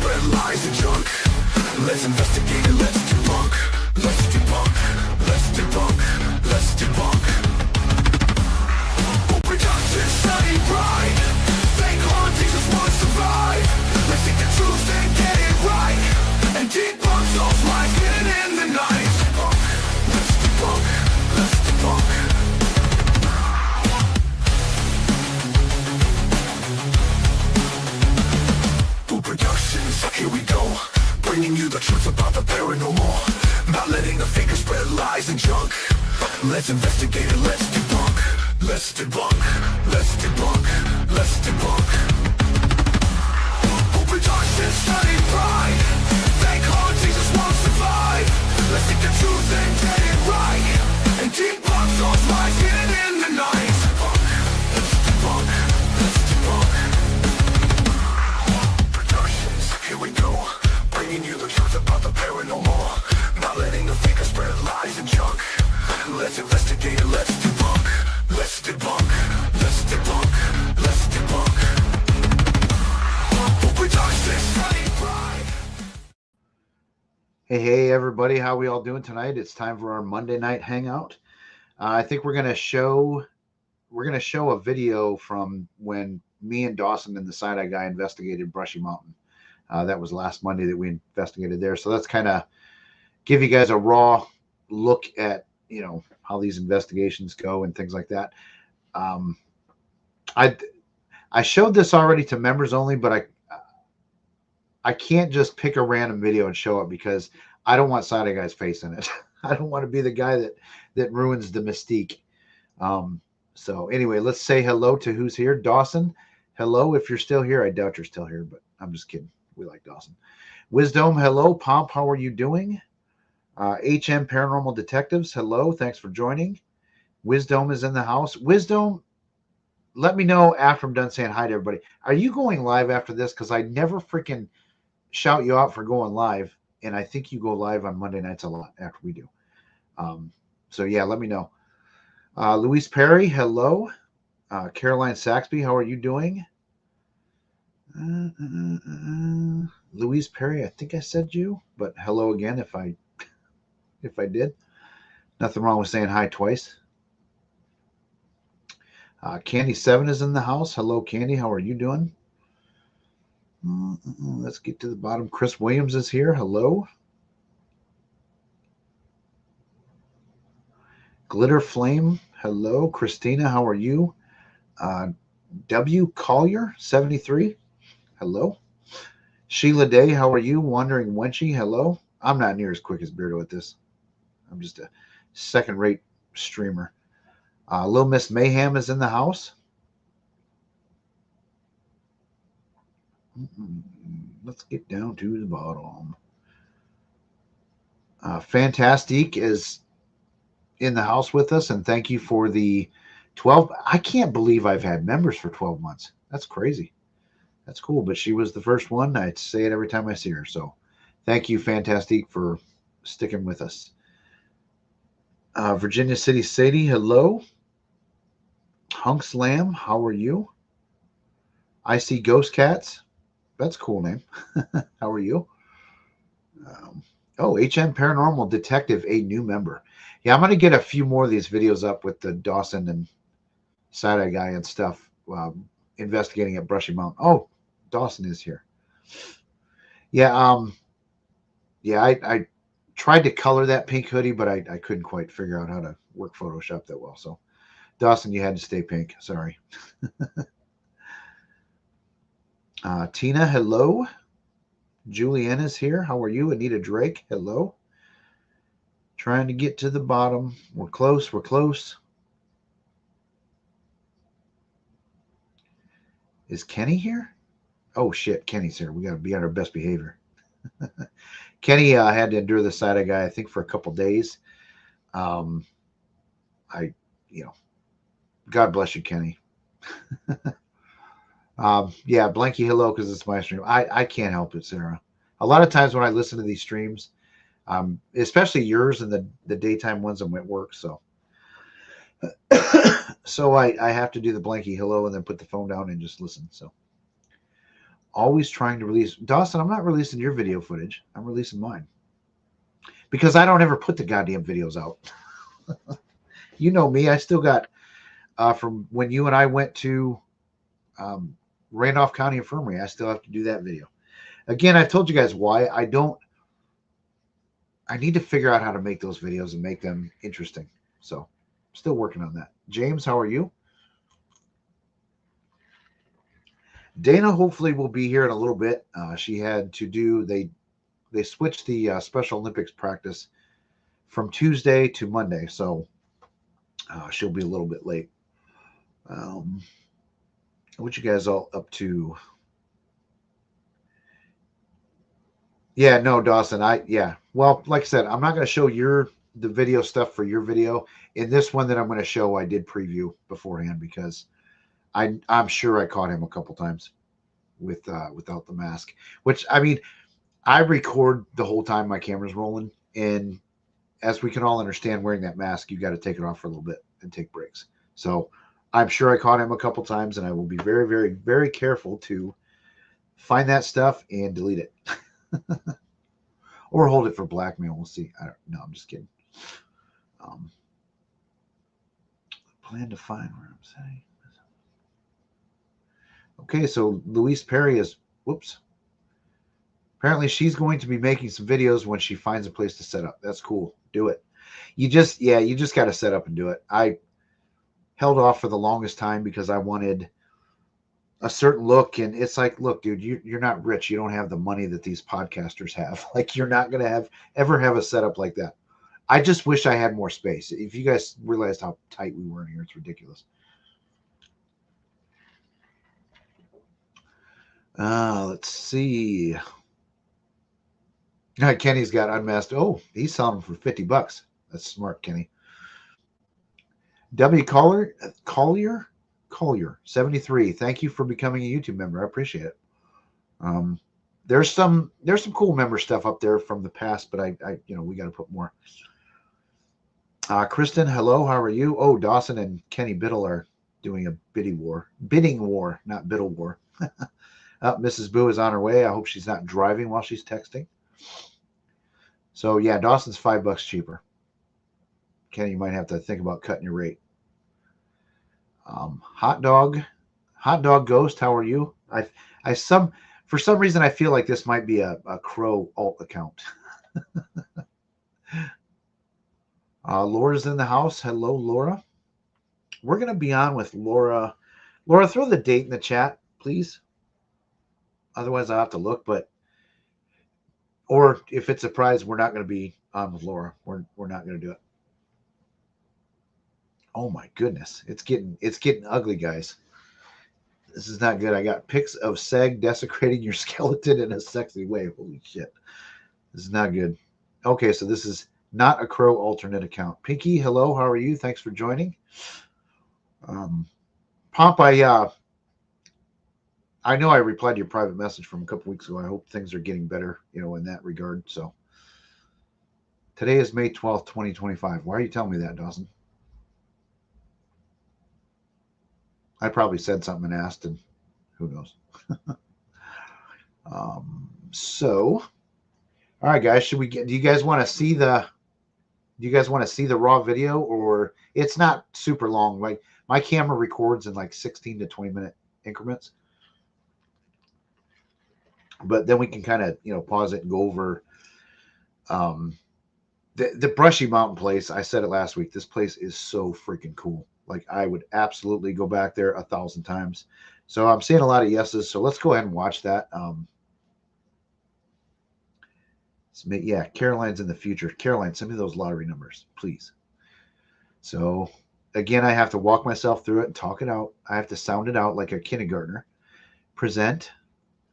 spread lies and junk. Let's investigate and let's debunk. Let's debunk. Let's debunk. Let's debunk. Production study right. Fake hauntings just won't survive. Let's seek the truth and get it right. And debunk those lies hidden in the night. Let's debunk. Let's debunk. Productions, here we go, bringing you the truth about the paranormal, not letting the fakers spread lies and junk. Let's investigate and let's debunk. Let's debunk. Let's debunk. Let's debunk. Productions study pride. Fake hauntings just won't survive. Let's seek the truth and get it right. And debunk those lies hidden in the night. Let's debunk. Let's debunk. Here we go, bringing you the truth about the paranormal, not letting the fakers spread lies and junk. Let's investigate and let's debunk. Let's debunk. Let's debunk. Let's debunk. Hey everybody, how we all doing tonight? It's time for our Monday night hangout. I think we're gonna show a video from when me and Dawson and the side-eye guy investigated Brushy Mountain. That was last Monday that we investigated there. So let's kind of give you guys a raw look at, how these investigations go and things like that. I showed this already to members only, but I can't just pick a random video and show it because I don't want side-eye guy's face in it. I don't want to be the guy that ruins the mystique. So anyway, let's say hello to who's here. Dawson, hello if you're still here. I doubt you're still here, but I'm just kidding. We like Dawson. Wisdom, hello. Pomp, how are you doing? HM Paranormal Detectives, hello. Thanks for joining. Wisdom is in the house. Wisdom, let me know after I'm done saying hi to everybody. Are you going live after this? Because I never freaking shout you out for going live, and I think you go live on Monday nights a lot after we do. So yeah, let me know. Louise Perry, hello. Caroline Saxby, how are you doing? Louise Perry, I think I said you, but hello again if I did. Nothing wrong with saying hi twice. Candy 7 is in the house. Hello, Candy. How are you doing? Let's get to the bottom. Chris Williams is here. Hello. Glitter Flame. Hello. Christina, how are you? W. Collier 73. Hello. Sheila Day, how are you? Wandering Wenchy, hello. I'm not near as quick as Beardo at this. I'm just a second-rate streamer. Little Miss Mayhem is in the house. Let's get down to the bottom. Fantastique is in the house with us, and thank you for the 12. I can't believe I've had members for 12 months. That's crazy. That's cool, but she was the first one. I say it every time I see her. So thank you, Fantastique, for sticking with us. Virginia City Sadie, hello. Hunks Lamb, how are you? I see Ghost Cats. That's a cool name. How are you? HM Paranormal Detective, a new member. Yeah, I'm going to get a few more of these videos up with the Dawson and side-eye guy and stuff investigating at Brushy Mountain. Oh, Dawson is here. Yeah, I tried to color that pink hoodie, but I couldn't quite figure out how to work Photoshop that well. So, Dawson, you had to stay pink. Sorry. Tina, hello. Julianne is here. How are you? Anita Drake, hello. Trying to get to the bottom. We're close. We're close. Is Kenny here? Oh, shit. Kenny's here. We got to be on our best behavior. Kenny had to endure the side-eye guy, I think, for a couple days. God bless you, Kenny. Blanky, hello, because it's my stream. I can't help it, Sarah. A lot of times when I listen to these streams, especially yours and the daytime ones, I'm at work, so I have to do the blanky hello and then put the phone down and just listen. So always trying to release. Dawson, I'm not releasing your video footage. I'm releasing mine. Because I don't ever put the goddamn videos out. You know me. I still got, from when you and I went to Randolph County Infirmary, I still have to do that video. Again, I've told you guys why. I need to figure out how to make those videos and make them interesting. So, still working on that. James, how are you? Dana hopefully will be here in a little bit. She had to do, they switched the Special Olympics practice from Tuesday to Monday, so she'll be a little bit late. What you guys all up to? Yeah, no, Dawson. Well, like I said, I'm not going to show the video stuff for your video. In this one that I'm going to show, I did preview beforehand because I'm sure I caught him a couple times without the mask. Which, I mean, I record the whole time my camera's rolling, and as we can all understand, wearing that mask, you got to take it off for a little bit and take breaks. So I'm sure I caught him a couple times, and I will be very, very, very careful to find that stuff and delete it. Or hold it for blackmail. We'll see. No, I'm just kidding. Plan to find where I'm saying. Okay, so Louise Perry is, whoops. Apparently she's going to be making some videos when she finds a place to set up. That's cool. Do it. You just got to set up and do it. I held off for the longest time because I wanted a certain look, and it's like, look, dude, you're not rich. You don't have the money that these podcasters have. Like, you're not going to ever have a setup like that. I just wish I had more space. If you guys realized how tight we were in here, it's ridiculous. Let's see. Kenny's got unmasked. Oh, he's selling them for $50. That's smart, Kenny. W. Collier 73. Thank you for becoming a YouTube member. I appreciate it. There's some cool member stuff up there from the past, but I we got to put more. Kristen, hello. How are you? Oh, Dawson and Kenny Biddle are doing a bidding war, not Biddle war. Mrs. Boo is on her way. I hope she's not driving while she's texting. So yeah, Dawson's $5 cheaper. Kenny, you might have to think about cutting your rate. Hot dog ghost, how are you? For some reason I feel like this might be a Crow alt account. Laura's in the house. Hello, Laura. We're gonna be on with Laura. Laura, throw the date in the chat, please. Otherwise I'll have to look, or if it's a surprise, we're not going to be on with Laura. We're not going to do it. Oh my goodness. It's getting ugly, guys. This is not good. I got pics of SEG desecrating your skeleton in a sexy way. Holy shit. This is not good. Okay, so this is not a Crow alternate account. Pinky, hello. How are you? Thanks for joining. Pomp, I know I replied to your private message from a couple weeks ago. I hope things are getting better, in that regard. So today is May 12th, 2025. Why are you telling me that, Dawson? I probably said something and asked, and who knows? So, all right, guys, do you guys want to see the raw video? Or it's not super long. Like, my camera records in like 16 to 20 minute increments. But then we can kind of, pause it and go over the Brushy Mountain place. I said it last week. This place is so freaking cool. Like, I would absolutely go back there 1,000 times. So I'm seeing a lot of yeses. So let's go ahead and watch that. Yeah, Caroline's in the future. Caroline, send me those lottery numbers, please. So again, I have to walk myself through it and talk it out. I have to sound it out like a kindergartner. Present.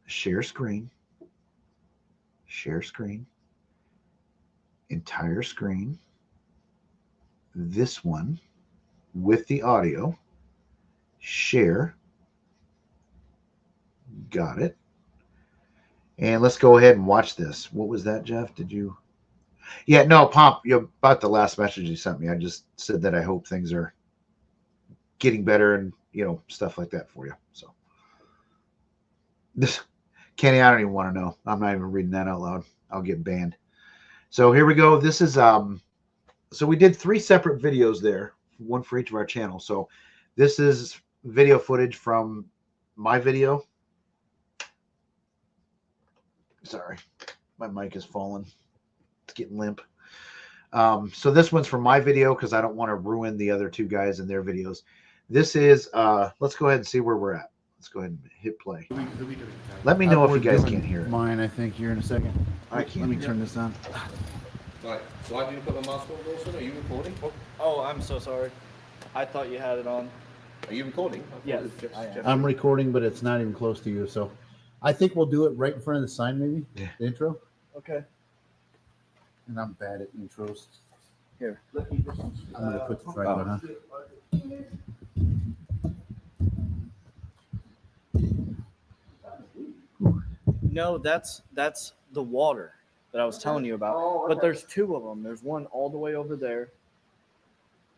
Share screen, entire screen, this one with the audio, share, got it. And let's go ahead and watch this. What was that, Jeff? Yeah, no, Pomp, about the last message you sent me. I just said that I hope things are getting better and, stuff like that for you. So Kenny, I don't even want to know. I'm not even reading that out loud. I'll get banned. So here we go. This is so we did 3 separate videos there, one for each of our channels. So this is video footage from my video. Sorry, my mic is falling. It's getting limp. So this one's from my video because I don't want to ruin the other 2 guys in their videos. This is let's go ahead and see where we're at. Let's go ahead and hit play. Let me know if you guys can't hear it. Mine, I think, here in a second. I can't. Let me turn this on. Right. So I didn't put my mask on, Dawson. Are you recording? Oh, I'm so sorry. I thought you had it on. Are you recording? Yes, I am. I'm recording, but it's not even close to you. So I think we'll do it right in front of the sign, maybe. Yeah. The intro. Okay. And I'm bad at intros. Here. I'm going to put the tripod on. No, that's the water that I was telling you about. But there's 2 of them. There's one all the way over there.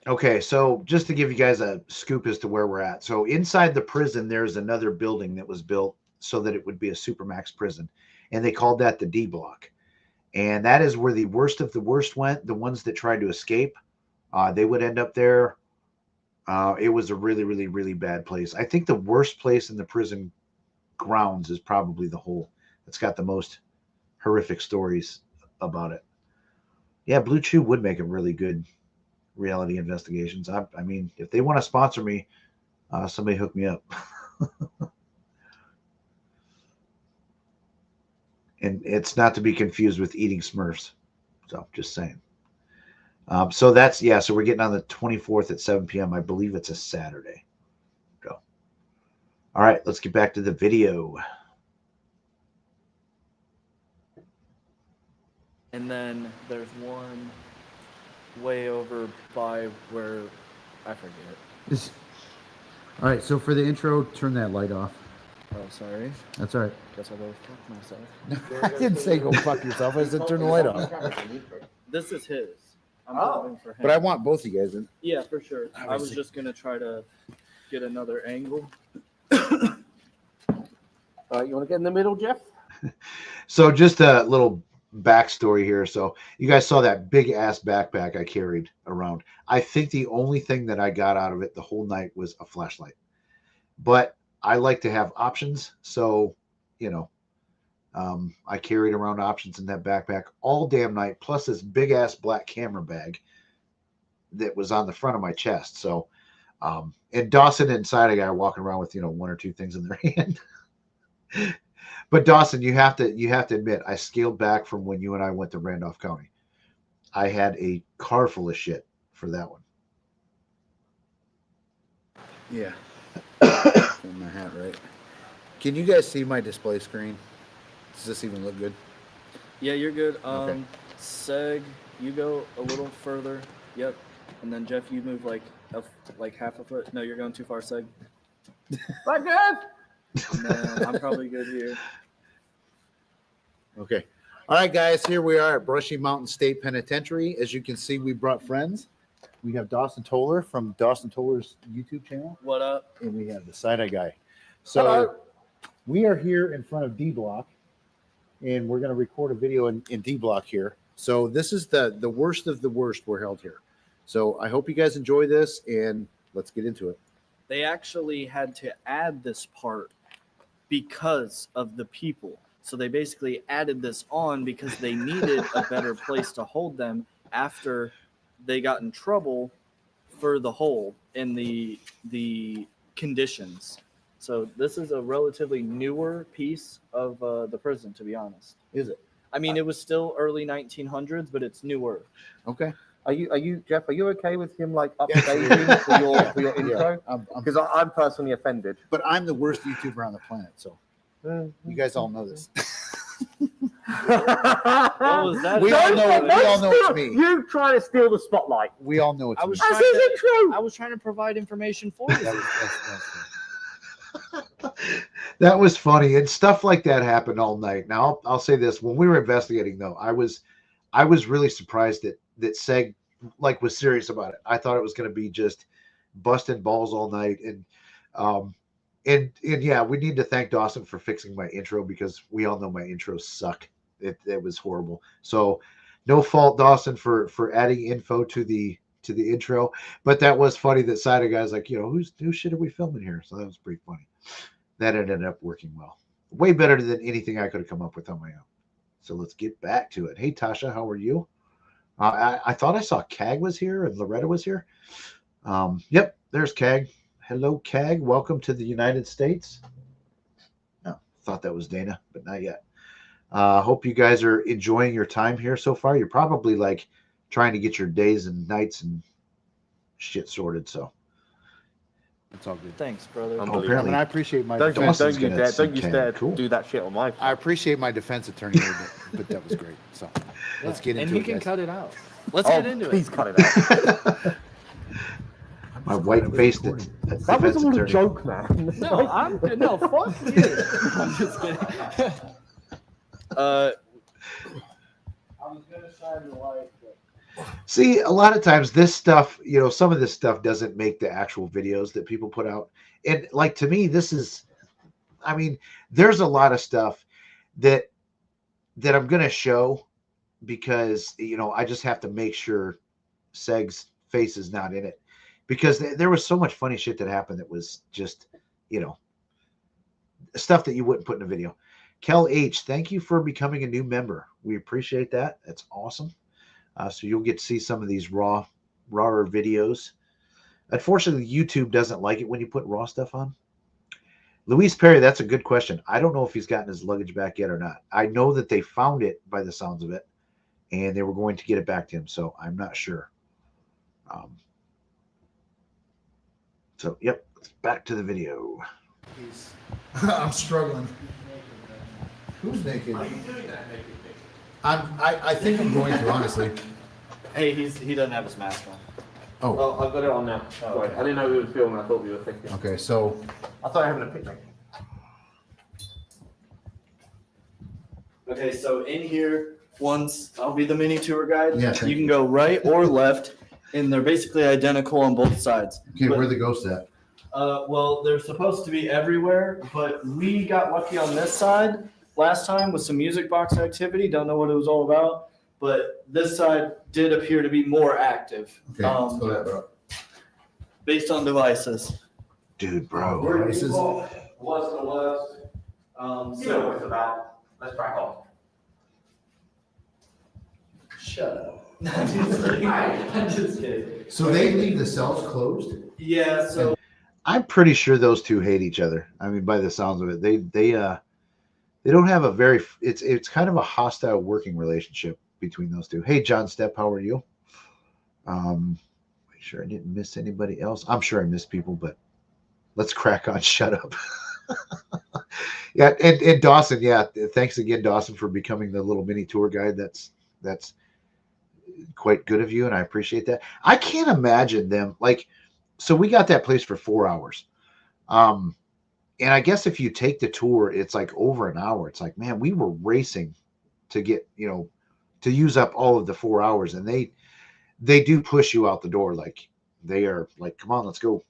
Okay, so just to give you guys a scoop as to where we're at. So inside the prison, there's another building that was built so that it would be a supermax prison. And they called that the D block. And that is where the worst of the worst went. The ones that tried to escape, they would end up there. It was a really, really, really bad place. I think the worst place in the prison grounds is probably the hole. It's got the most horrific stories about it. Yeah, Blue Chew would make a really good reality investigations. I mean, if they want to sponsor me, somebody hook me up. And it's not to be confused with eating Smurfs. So just saying. So that's, yeah, so we're getting on the 24th at 7 p.m. I believe it's a Saturday. Go. All right, let's get back to the video. And then there's one way over by where I forget. All right. So for the intro, turn that light off. Oh, sorry. That's all right. Guess I'll go fuck myself. I didn't say go fuck yourself. I said turn the light off. This is his. I'm voting for him. But I want both of you guys in. Yeah, for sure. I was just gonna try to get another angle. You want to get in the middle, Jeff? So just a little backstory here. So you guys saw that big ass backpack I carried around. I think the only thing that I got out of it the whole night was a flashlight. But I like to have options. So, you know, I carried around options in that backpack all damn night, plus this big ass black camera bag that was on the front of my chest. So, and Dawson and Side Guy are walking around with, 1 or 2 things in their hand. But Dawson, you have to admit, I scaled back from when you and I went to Randolph County. I had a car full of shit for that one. Yeah. In my hat, right? Can you guys see my display screen? Does this even look good? Yeah, you're good. Okay. Seg, you go a little further. Yep. And then Jeff, you move like half a foot. No, you're going too far, Seg. Like that? And then I'm probably good here. Okay. All right, guys. Here we are at Brushy Mountain State Penitentiary. As you can see, we brought friends. We have Dawson Toller from Dawson Toller's YouTube channel, What up? and we have the Side-Eye Guy. So Hello. we are here in front of D Block, and we're going to record a video in D Block here. So this is the worst of the worst we're held here. So I hope you guys enjoy this, and let's get into it. They actually had to add this part because of the people. So they basically added this on because they needed a better place to hold them after they got in trouble for the hole in the conditions. So this is a relatively newer piece of the prison, to be honest. Is it? I mean, it was still early 1900s, but it's newer. Okay. Are you, Jeff? Are you okay with him updating for your intro? Yeah, Because I'm personally offended. but I'm the worst YouTuber on the planet, so you guys all know this. What was that? We all know it's me. You trying to steal the spotlight. We all know it's I was me. trying This isn't to, true. I was trying to provide information for That you. was- That was funny, and stuff like that happened all night. Now I'll say this: when we were investigating, though, I was really surprised that Seg was serious about it. I thought it was going to be just busting balls all night, and And yeah, we need to thank Dawson for fixing my intro because we all know my intros suck. It was horrible. So no fault, Dawson, for adding info to the intro. But that was funny that side of guys like, whose shit are we filming here? So that was pretty funny. That ended up working well. Way better than anything I could have come up with on my own. So let's get back to it. Hey Tasha, how are you? I thought I saw Cag was here and Loretta was here. Yep, there's Cag. Hello, Cag. Welcome to the United States. Oh, thought that was Dana, but not yet. Hope you guys are enjoying your time here so far. You're probably like trying to get your days and nights and shit sorted. So It's all good. Thanks, brother. apparently, I appreciate my Don't you, Dawson's don't you gonna dare, see don't you Ken. dare Cool. do that shit on my I phone. appreciate my defense attorney, but that was great. So let's get into And he it. can guys. cut it out. Let's Oh, get into please it. cut it out. my white-faced That defense was all a attorney. joke, man. No, fuck you. I'm just kidding. I was gonna shine the light. See, a lot of times this stuff, some of this stuff doesn't make the actual videos that people put out. And like to me, there's a lot of stuff that I'm going to show because, I just have to make sure Seg's face is not in it because there was so much funny shit that happened that was just, stuff that you wouldn't put in a video. Kel H, thank you for becoming a new member. We appreciate that. That's awesome. So you'll get to see some of these rawer videos. Unfortunately, YouTube doesn't like it when you put raw stuff on. Luis Perry, that's a good question. I don't know if he's gotten his luggage back yet or not. I know that they found it by the sounds of it, and they were going to get it back to him, so I'm not sure. So, yep, back to the video. I'm struggling. Who's naked? Why are you doing that naked? I think I'm going to, honestly. Hey, he doesn't have his mask on. Oh, Oh, I've got it on now. Sorry, I didn't know we were filming. I thought we were thinking. okay. So I thought you were having a picnic. Okay, so in here, I'll be the mini tour guide. Yeah, thank You can go right or left, and they're basically identical on both sides. okay, But- where the ghost at? Well, they're supposed to be everywhere, but we got lucky on this side last time with some music box activity. Don't know what it was all about, but this side did appear to be more active. Okay, let's go that route. Based on devices. Dude, bro. This is- What's the worst? You know what it's about. Let's crack on. Shut up. I'm just kidding. I'm just kidding. So they leave the cells closed? Yeah, so I'm pretty sure those two hate each other. I mean, by the sounds of it, they don't have a very. It's kind of a hostile working relationship between those two. Hey, John Stepp, how are you? Make sure I didn't miss anybody else. I'm sure I missed people, but let's crack on. Shut up. Yeah, and Dawson. Yeah, thanks again, Dawson, for becoming the little mini tour guide. That's quite good of you, and I appreciate that. I can't imagine them like. So we got that place for 4 hours. And I guess if you take the tour, it's like over an hour. It's like, man, we were racing to get, to use up all of the 4 hours. And they do push you out the door. Like they are like, come on, let's go.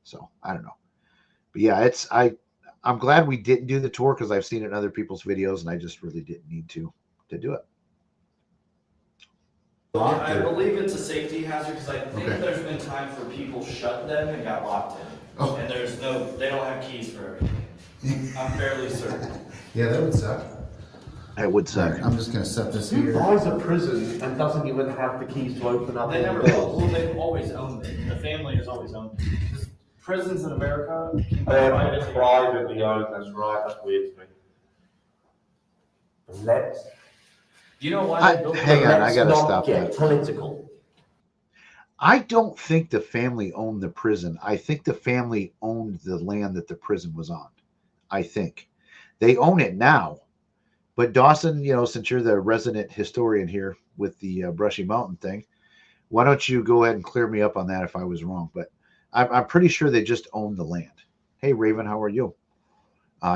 So I don't know. But yeah, I'm glad we didn't do the tour because I've seen it in other people's videos and I just really didn't need to do it. I believe it's a safety hazard because I think Okay. there's been times where people shut them and got locked in. Oh. And they don't have keys for everything. I'm fairly certain. Yeah, that would suck. It would suck. I'm just gonna set this Who here. buys a prison and doesn't even have the keys to open up? They the never, doors? well, they've always owned it. The family has always owned it. Prisons in America. They're privately owned. That's right. That's weird to me. Let's. Do you know why they built Hang on, I let's gotta not stop get that. political. I don't think the family owned the prison. I think the family owned the land that the prison was on. I think they own it now. But Dawson, since you're the resident historian here with the Brushy Mountain thing, why don't you go ahead and clear me up on that if I was wrong? But I'm pretty sure they just own the land. Hey, Raven, how are you?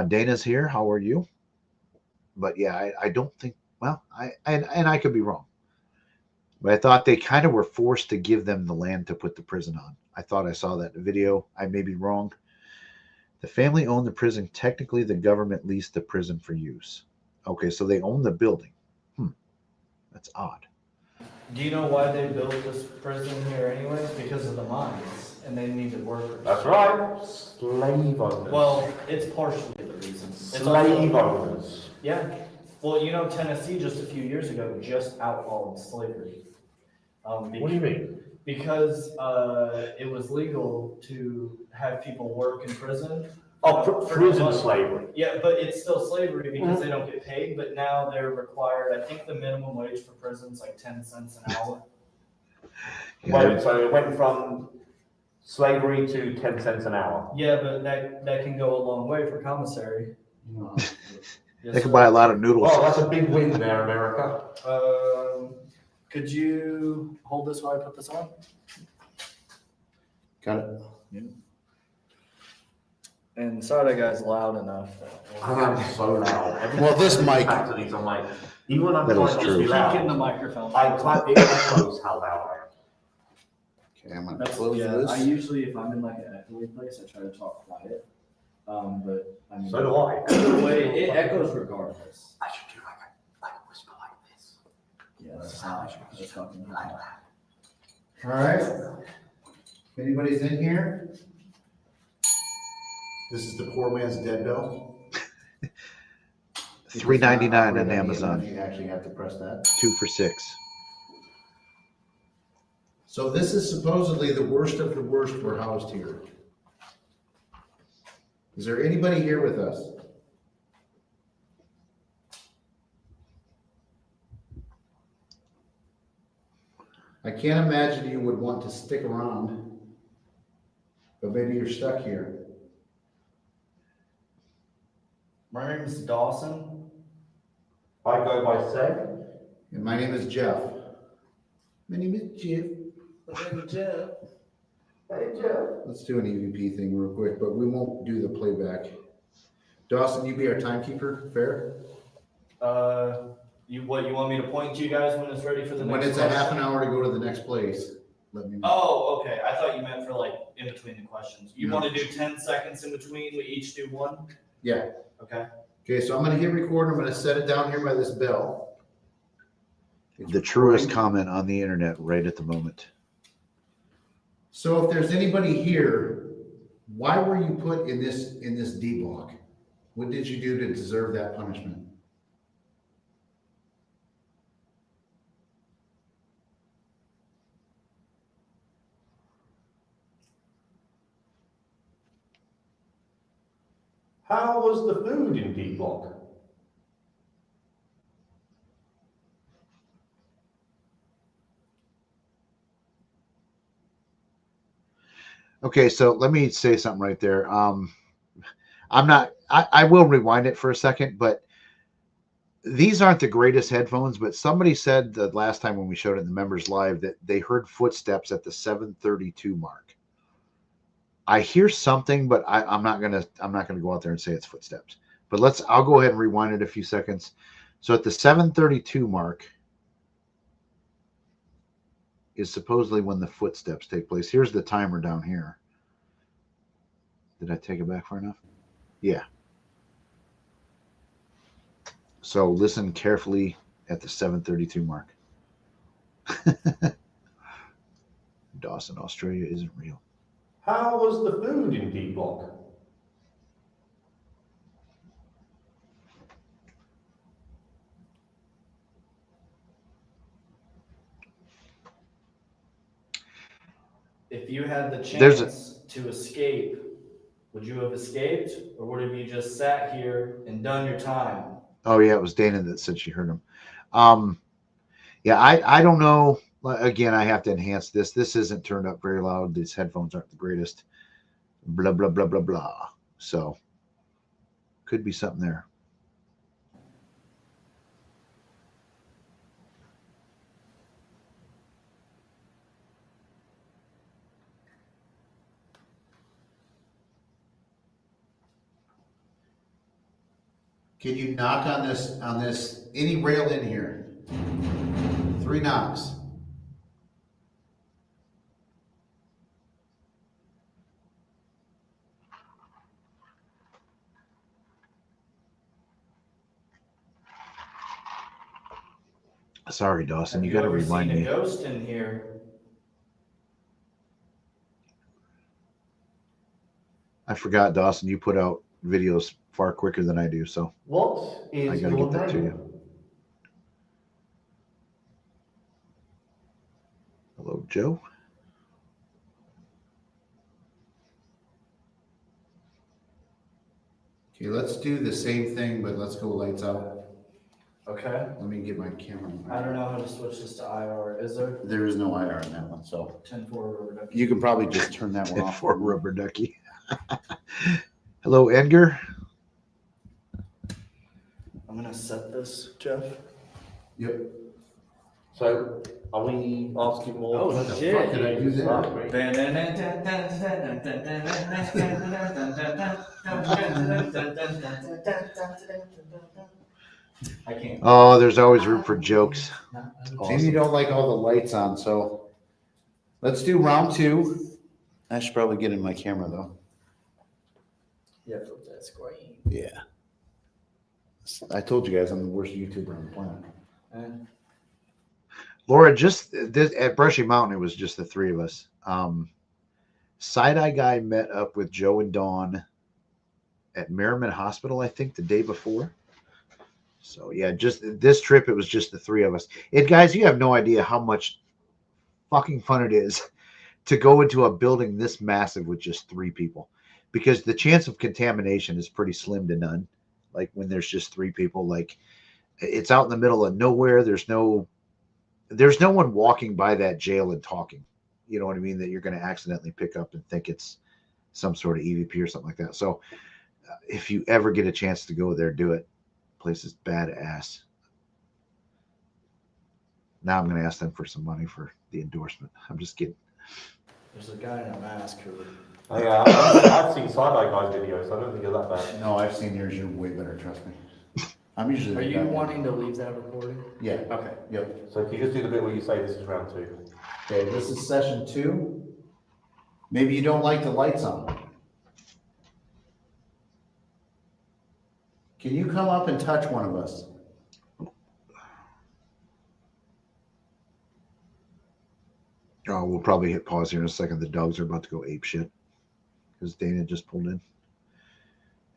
Dana's here. How are you? But yeah, I don't think. Well, I could be wrong. But I thought they kind of were forced to give them the land to put the prison on. I thought I saw that in the video. I may be wrong. The family owned the prison. Technically, the government leased the prison for use. Okay, so they own the building. That's odd. Do you know why they built this prison here anyways? Because of the mines, and they needed workers. That's right. Slave owners. Well, it's partially the reason. It's Slave also- owners. Yeah. Well, you know, Tennessee just a few years ago just outlawed slavery. What do you mean? Because it was legal to have people work in prison. Oh, for prison money. slavery. Yeah, but it's still slavery because they don't get paid, but now they're required, I think the minimum wage for prison's like 10 cents an hour. Wait, so it went from slavery to 10 cents an hour. Yeah, but that can go a long way for commissary. Yes, They could sir. buy a lot of noodles. Well, that's a big win there, America. Could you hold this while I put this on? Got it. And sorry that guy's loud enough. I am so loud. Well, this mic- Back to these, I'm like, even when I'm That is trying to true. be Keep in the loud, microphone. I clap it close how loud I am. Okay, I'm gonna That's, close yeah, this. I usually, if I'm in like an echoey place, I try to talk quiet. But I mean, So do I. either way, it echoes regardless. I should do like a whisper like this. Yeah, that's how I should talking. All right. If anybody's in here, this is the poor man's dead bell. $3.99 on Amazon. You actually have to press that. 2 for $6. So this is supposedly the worst of the worst we're housed here. Is there anybody here with us? I can't imagine you would want to stick around, but maybe you're stuck here. My name is Dawson. I go by SEG. And my name is Jeff. My name is Jeff. Jeff. Hey, Jeff. Let's do an EVP thing real quick, but we won't do the playback. Dawson, you be our timekeeper, fair? You want me to point to you guys when it's ready for the When next it's a half question? an hour to go to the next place, let me know. Oh, okay. I thought you meant for like in between the questions. You No. want to do 10 seconds in between? We each do one? Yeah. Okay. Okay, so I'm gonna hit record. I'm gonna set it down here by this bell. It's The truest recording. comment on the internet right at the moment. So if there's anybody here, why were you put in this D block? What did you do to deserve that punishment? How was the food in D Block? Okay, so let me say something right there. I will rewind it for a second, but these aren't the greatest headphones, but somebody said the last time when we showed it in the members live that they heard footsteps at the 7:32 mark. I hear something, but I'm not gonna go out there and say it's footsteps. But I'll go ahead and rewind it a few seconds. So at the 7:32 mark is supposedly when the footsteps take place. Here's the timer down here. Did I take it back far enough? Yeah. So listen carefully at the 7:32 mark. Dawson, Australia isn't real. How was the food in D Block? If you had the There's chance to escape, would you have escaped, or would have you just sat here and done your time? Oh yeah, it was Dana that said she heard him. Yeah, I don't know. Again, I have to enhance this. This isn't turned up very loud. These headphones aren't the greatest. Blah blah blah blah blah. So could be something there. Can you knock on this, any rail in here? 3 knocks. Sorry, Dawson. Have You got to ever remind seen me. a ghost in here? I forgot, Dawson. You put out videos far quicker than I do, so What I is got to your get that to name? you. Hello, Joe. Okay, let's do the same thing, but let's go lights out. Okay. Let me get my camera. I don't know how to switch this to IR. Is there? There is no IR in that one, so 10-4 you can probably just turn that one off. For rubber ducky. Hello, Edgar. I'm gonna set this, Jeff. Yep. So, are we asking more? Oh, What the shit. fuck did I do there? I can't. Oh, there's always room for jokes. Maybe you don't like all the lights on, so let's do round two. I should probably get in my camera though. Yeah, flip that screen. Yeah. I told you guys I'm the worst YouTuber on the planet. Laura, just this at Brushy Mountain, it was just the three of us. Side-Eye Guy met up with Joe and Dawn at Merriman Hospital, I think, the day before. So yeah, just this trip, it was just the three of us. And guys, you have no idea how much fucking fun it is to go into a building this massive with just three people, because the chance of contamination is pretty slim to none. Like when there's just three people, like it's out in the middle of nowhere. There's no one walking by that jail and talking. You know what I mean? That you're going to accidentally pick up and think it's some sort of EVP or something like that. So if you ever get a chance to go there, do it. Place is badass. Now I'm going to ask them for some money for the endorsement. I'm just kidding. There's a guy in a mask who. Oh, yeah, I've seen Side-Eye Guy's videos, so I don't think you're that bad. No, I've seen yours. You're way better. Trust me. I'm usually. Are the you guy. wanting to leave that recording? Yeah. Okay. Yep. So, can you just do the bit where you say this is round two? Okay. This is session 2. Maybe you don't like the lights on. Can you come up and touch one of us? Oh, we'll probably hit pause here in a second. The dogs are about to go ape shit because Dana just pulled in.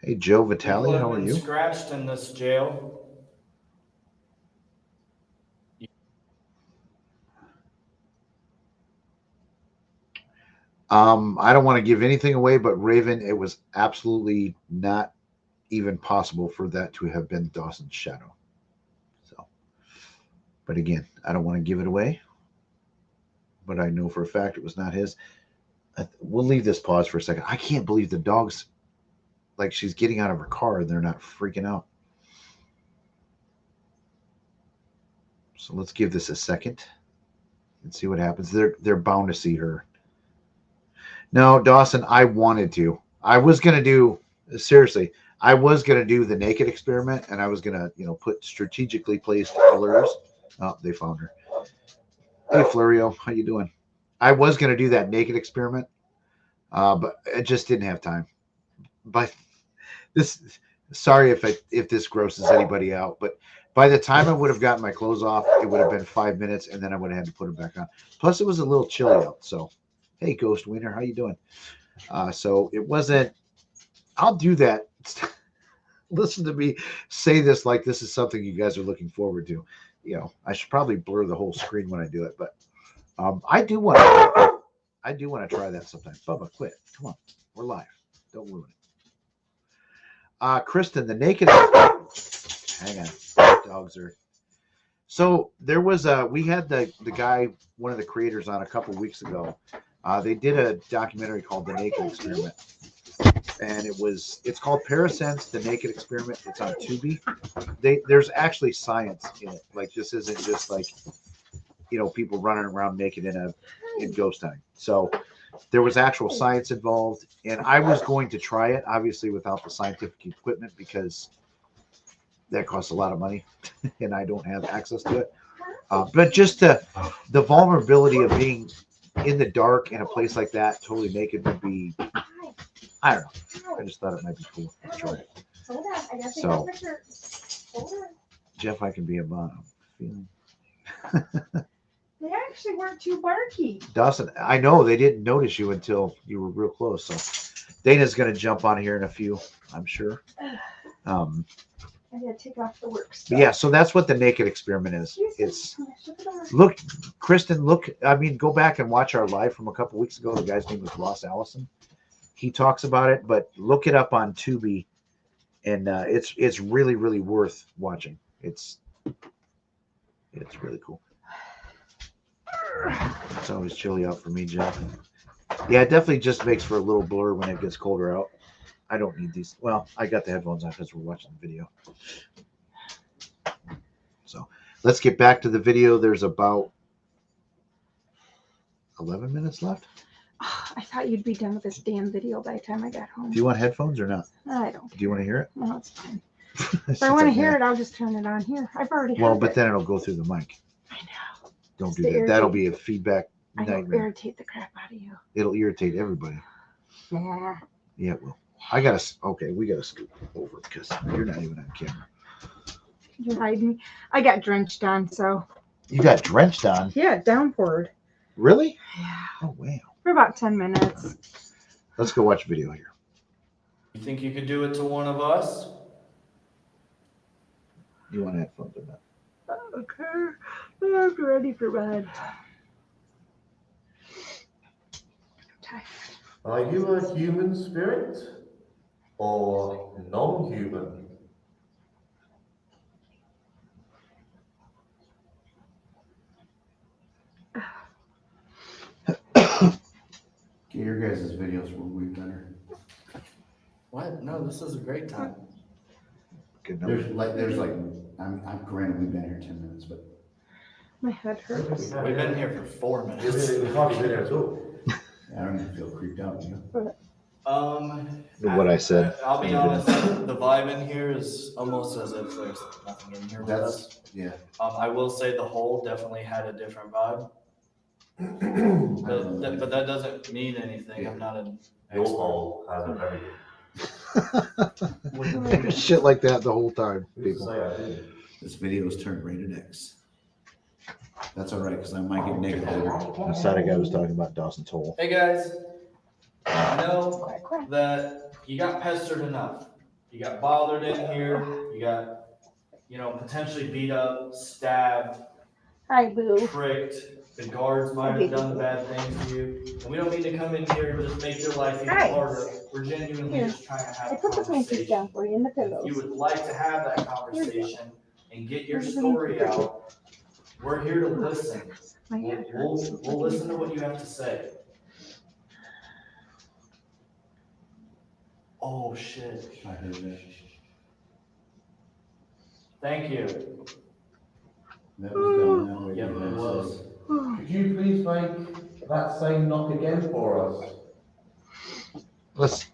Hey, Joe Vitale, how are you? Scratched in this jail. I don't want to give anything away, but Raven, it was absolutely not even possible for that to have been Dawson's shadow. So, but again, I don't want to give it away, but I know for a fact it was not his. We'll leave this pause for a second. I can't believe the dogs, like she's getting out of her car and they're not freaking out. So let's give this a second and see what happens. They're bound to see her. No, Dawson, I wanted to. I was going to do, seriously, I was going to do the naked experiment, and I was going to, put strategically placed blurs. Oh, they found her. Hey, Florio, how you doing? I was going to do that naked experiment, but I just didn't have time. But sorry if this grosses anybody out, but by the time I would have gotten my clothes off, it would have been 5 minutes, and then I would have had to put them back on. Plus, it was a little chilly out, so. Hey, Ghost Wiener, how you doing? So it wasn't. I'll do that. Listen to me say this like this is something you guys are looking forward to. I should probably blur the whole screen when I do it, but I do want to try that sometime. Bubba, quit. Come on, we're live. Don't ruin it. Kristen, the naked. Hang on, dogs are. So there was we had the guy, one of the creators, on a couple weeks ago. They did a documentary called The Naked Experiment, and it's called Parasense, The Naked Experiment. It's on Tubi. There's actually science in it. Like, this isn't just like, people running around naked in ghost hunting. So there was actual science involved, and I was going to try it, obviously without the scientific equipment, because that costs a lot of money, and I don't have access to it. But just the vulnerability of being in the dark in a place like that, totally naked, would be, I don't know. I just thought it might be cool to try it. So, Jeff, I can be a bottom. They actually weren't too barky. Dawson, I know they didn't notice you until you were real close. So Dana's going to jump on here in a few, I'm sure. Um, I gotta take off the work but stuff. yeah, so that's what the naked experiment is. It's look, Kristen, look. I mean, go back and watch our live from a couple weeks ago. The guy's name was Ross Allison. He talks about it, but look it up on Tubi, and it's really really worth watching. It's really cool. It's always chilly out for me, Jeff. Yeah, it definitely just makes for a little blur when it gets colder out. I don't need these. Well, I got the headphones on because we're watching the video. So let's get back to the video. There's about 11 minutes left. Oh, I thought you'd be done with this damn video by the time I got home. Do you want headphones or not? I don't care. Do you want to hear it? No, it's fine. If I want to hear it, I'll just turn it on here. I've already Well, heard but it. then it'll go through the mic. I know. Don't It's do the that. That'll irritate- be a feedback I know, nightmare. irritate the crap out of you. It'll irritate everybody. Yeah. Yeah, it will. I gotta. Okay, we gotta scoot over because you're not even on camera. You're hiding me. I got drenched on, so You got drenched on. yeah, downpoured. Really? Yeah. Oh wow. For about 10 minutes. Let's go watch a video here. You think you could do it to one of us? You want headphones or not? Okay. I'm ready for bed. Tired. Are you a human spirit or non-human? Your guys' videos were way better. What? No, this is a great time. Good number. There's like, I'm granted we've been here 10 minutes, but My head hurts. We've been here for 4 minutes. We've hardly been here at all. I don't even feel creeped out, you know? What I said. I'll be honest, the vibe in here is almost as if there's nothing in here with us. Yeah. I will say the hole definitely had a different vibe, but that doesn't mean anything. I'm not an Your expert. hole has a very Shit like that the whole time, Who's to people. say I didn't? This video is turned rated X. That's all right, because I might get negative later. The side guy was talking about Dawson's hole. Hey guys, I know that you got pestered enough. You got bothered in here. You got, potentially beat up, stabbed, Hi, Boo. tricked. The guards might have done bad things to you. And we don't mean to come in here and just make your life even Hi. harder. We're genuinely Here. just trying to have I a put the blankets down conversation. for you in the If you pillows. would like to have that conversation and get your Here's the story blanket. out, we're here to listen. My We'll, head hurts. we'll listen to what you have to say. Oh, shit. I heard that. Thank you. That was down that way. Yep, it was. Could you please make that same knock again for us?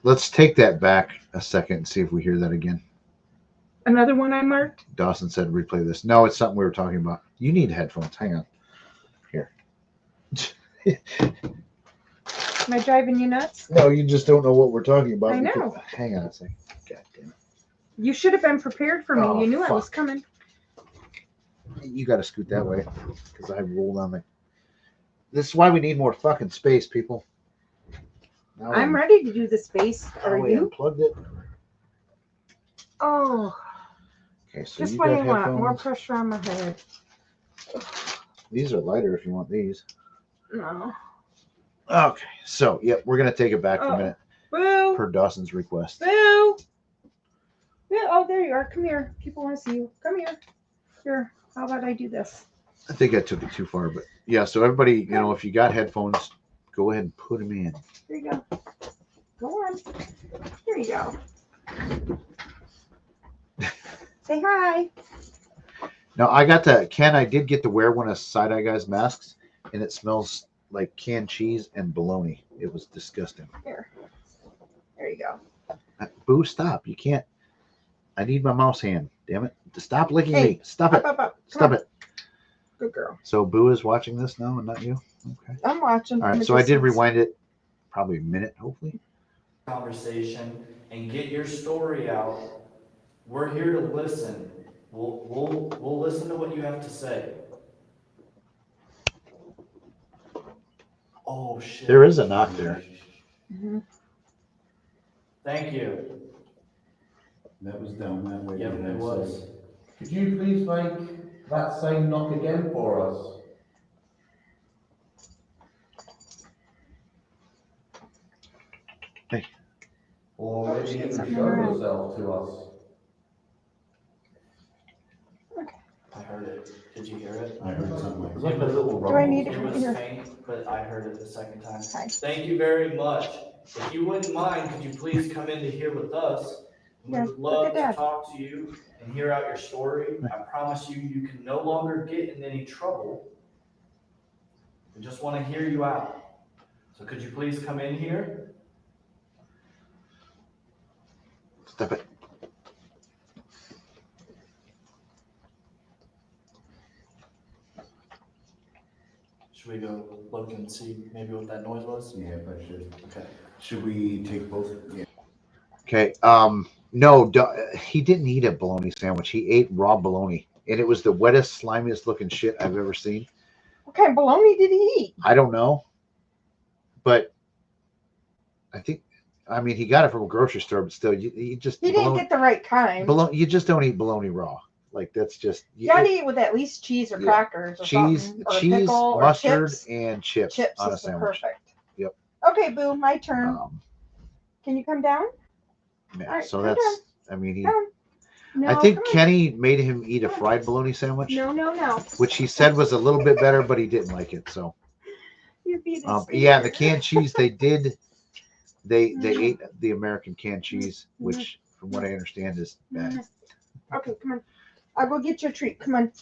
Let's take that back a second and see if we hear that again. Another one I marked? Dawson said replay this. No, it's something we were talking about. You need headphones. Hang on. Here. Am I driving you nuts? No, you just don't know what we're talking about. I know. Hang on a second. God damn it. You should have been prepared for me. Oh, You knew I was fuck. coming. You got to scoot that way because I rolled on the. This is why we need more fucking space, people. Now I'm ready to do the space. now Are we you? unplugged it. Oh, Okay, so just you what got I want. More headphones. pressure on my head. These are lighter if you want these. No. Okay, so yep, we're gonna take it back for a Oh. minute Boo! per Dawson's request. Boo! Yeah, oh, there you are. Come here. People want to see you. Come here. Here. How about I do this? I think I took it too far, but yeah. So everybody, if you got headphones, go ahead and put them in. Here you go. Go on. Here you go. Say hi. Now I did get to wear one of Side Eye Guy's masks, and it smells like canned cheese and bologna. It was disgusting. Here. There you go. Boo, stop! You can't. I need my mouse hand. Damn it! Stop licking Hey, me! Stop it! Up. Come Stop on. it! Good girl. So Boo is watching this now, and not you. Okay. I'm watching. All from right. a So I did distance. rewind it, probably a minute, hopefully. Conversation and get your story out. We're here to listen. We'll listen to what you have to say. Oh shit. There is a knock there. Mhm. Thank you. That was down that way. Yep, it was. Could you please make that same knock again for us? Hey. Or Oh, maybe shit, even something show around. yourself to us. I heard it. Did you hear it? I heard something. It's like a little Do I rumble. need It was here? faint, but I heard it the second time. Hi. Thank you very much. If you wouldn't mind, could you please come in to here with us? We Yeah, would look love at to that. talk to you and hear out your story. I promise you, you can no longer get in any trouble. We just want to hear you out. So could you please come in here? Step it. Should we go look and see maybe what that noise was? Yeah, I should. Okay. Should we take both? Yeah. Okay. No, he didn't eat a bologna sandwich. He ate raw bologna, and it was the wettest, slimiest looking shit I've ever seen. What kind of bologna did he eat? I don't know, but I mean, he got it from a grocery store, but still, you just He didn't get the right kind. you just don't eat bologna raw. Like that's just You gotta eat with at least cheese or Yeah. crackers or cheese, something. Or a cheese, pickle or mustard, chips. and chips Chips on a is the sandwich. perfect. Yep. Okay, Boo, my turn. Can you come down? Yeah, All right, so come that's. I mean, Come on. No, I think come on. Kenny made him eat a fried bologna sandwich, No. which he said was a little bit better, but he didn't like it. So. You're being Yeah, the canned cheese they did. They Mm. ate the American canned cheese, which, from what I understand, is bad. Okay, come on. I'll go get your treat. Come on.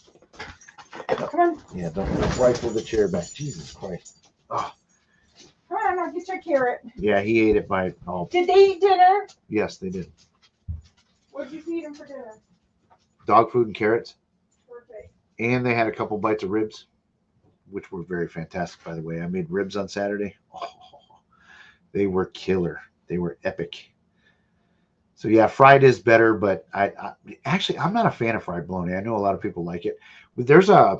Come on. Yeah, don't rifle the chair back. Jesus Christ. Oh, Come on, I'll get your carrot. yeah, he ate it by. Oh, Did they eat dinner? yes, they did. What did you feed them for dinner? Dog food and carrots, Perfect. and they had a couple bites of ribs, which were very fantastic. By the way, I made ribs on Saturday. Oh, they were killer. They were epic. So yeah, fried is better, but I'm not a fan of fried bologna. I know a lot of people like it. There's a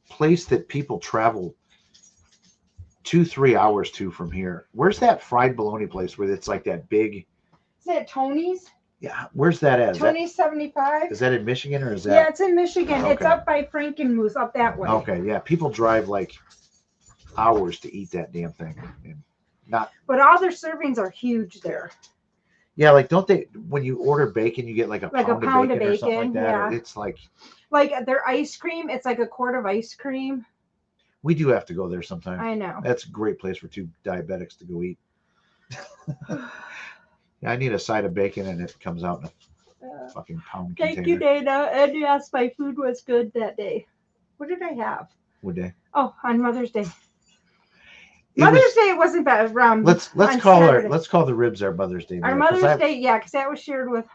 place that people travel 2-3 hours to from here. Where's that fried bologna place where it's like that big? Is that Tony's? Yeah, where's that at? Tony's 75? Is that in Michigan or is Yeah, that? it's in Michigan. It's Okay. up by Frankenmuth, up that way. Okay, yeah, people drive like hours to eat that damn thing. And But all their servings are huge there. yeah, like don't they? When you order bacon, you get like a pound of bacon or something like that. yeah. It's like Their ice cream, it's like a quart of ice cream. we do have to go there sometime. I know. That's a great place for two diabetics to go eat. Yeah, I need a side of bacon, and it comes out in a fucking pound Thank container. you, Dana. And yes, my food was good that day. What did I have? Would they? Oh, on Mother's Day. It Mother's was- Day wasn't bad. Let's on call Saturday. let's call the ribs our Mother's Day. Our meal, 'cause Mother's Day, yeah, because that was shared with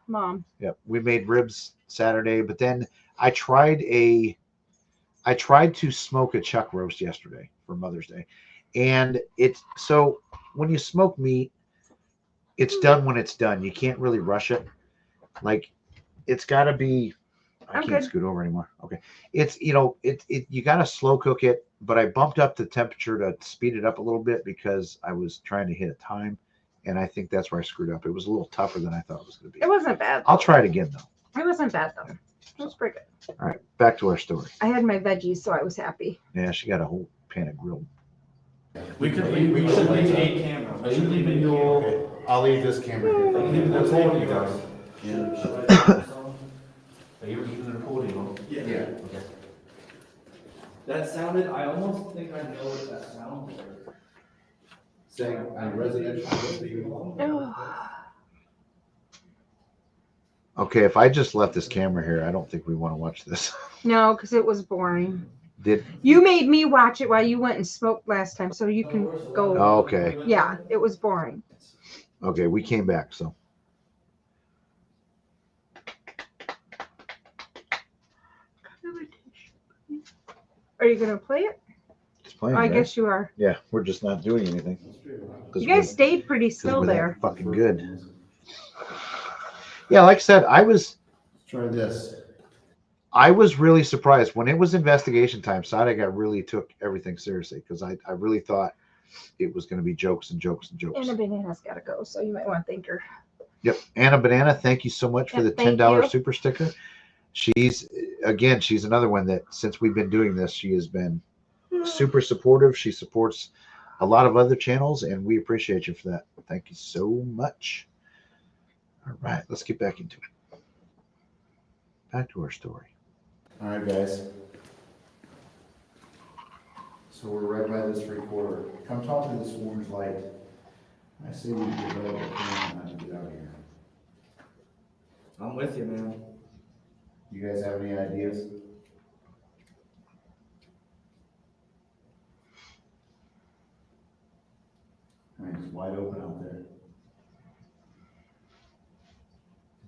Mom. Yeah, we made ribs Saturday, but then I tried to smoke a chuck roast yesterday for Mother's Day, and it's so when you smoke meat, it's done when it's done. You can't really rush it. Like it's got to be. I I'm can't good. scoot over anymore. Okay, it's you got to slow cook it, but I bumped up the temperature to speed it up a little bit because I was trying to hit a time, and I think that's where I screwed up. It was a little tougher than I thought it was going to be. It wasn't bad. I'll try it again though. It wasn't bad though. It was pretty good. All right, back to our story. I had my veggies, so I was happy. Yeah, she got a whole pan of grilled. We should leave a camera. We should leave a camera. I'll leave this camera here. That's all you guys. Yeah. Are you keeping the recording on? Yeah. Yeah. Okay. That sounded, I almost think I know what that sounded like. Saying on residential. Okay, if I just left this camera here, I don't think we want to watch this. No, because it was boring. Did You made me watch it while you went and smoked last time, so you can go. Oh, okay. Yeah, it was boring. Okay, we came back, so Are you gonna play it? it's playing. I right? guess you are. Yeah, we're just not doing anything. You guys stayed pretty still we're that there. fucking good. Yeah, like I said, I was Try this. I was really surprised when it was investigation time. Side got really took everything seriously because I really thought it was going to be jokes and jokes and jokes. And a banana's got to go, so you might want to thank her. Yep. Anna Banana, thank you so much for Yep, the thank $10 you. super sticker. She's another one that since we've been doing this, she has been super supportive. She supports a lot of other channels, and we appreciate you for that. Thank you so much. All right, let's get back into it. Back to our story. All right, guys. So we're right by this recorder. Come talk to this orange light. I say we develop a plan on how to get out of here. I'm with you, man. You guys have any ideas? I mean, it's wide open out there.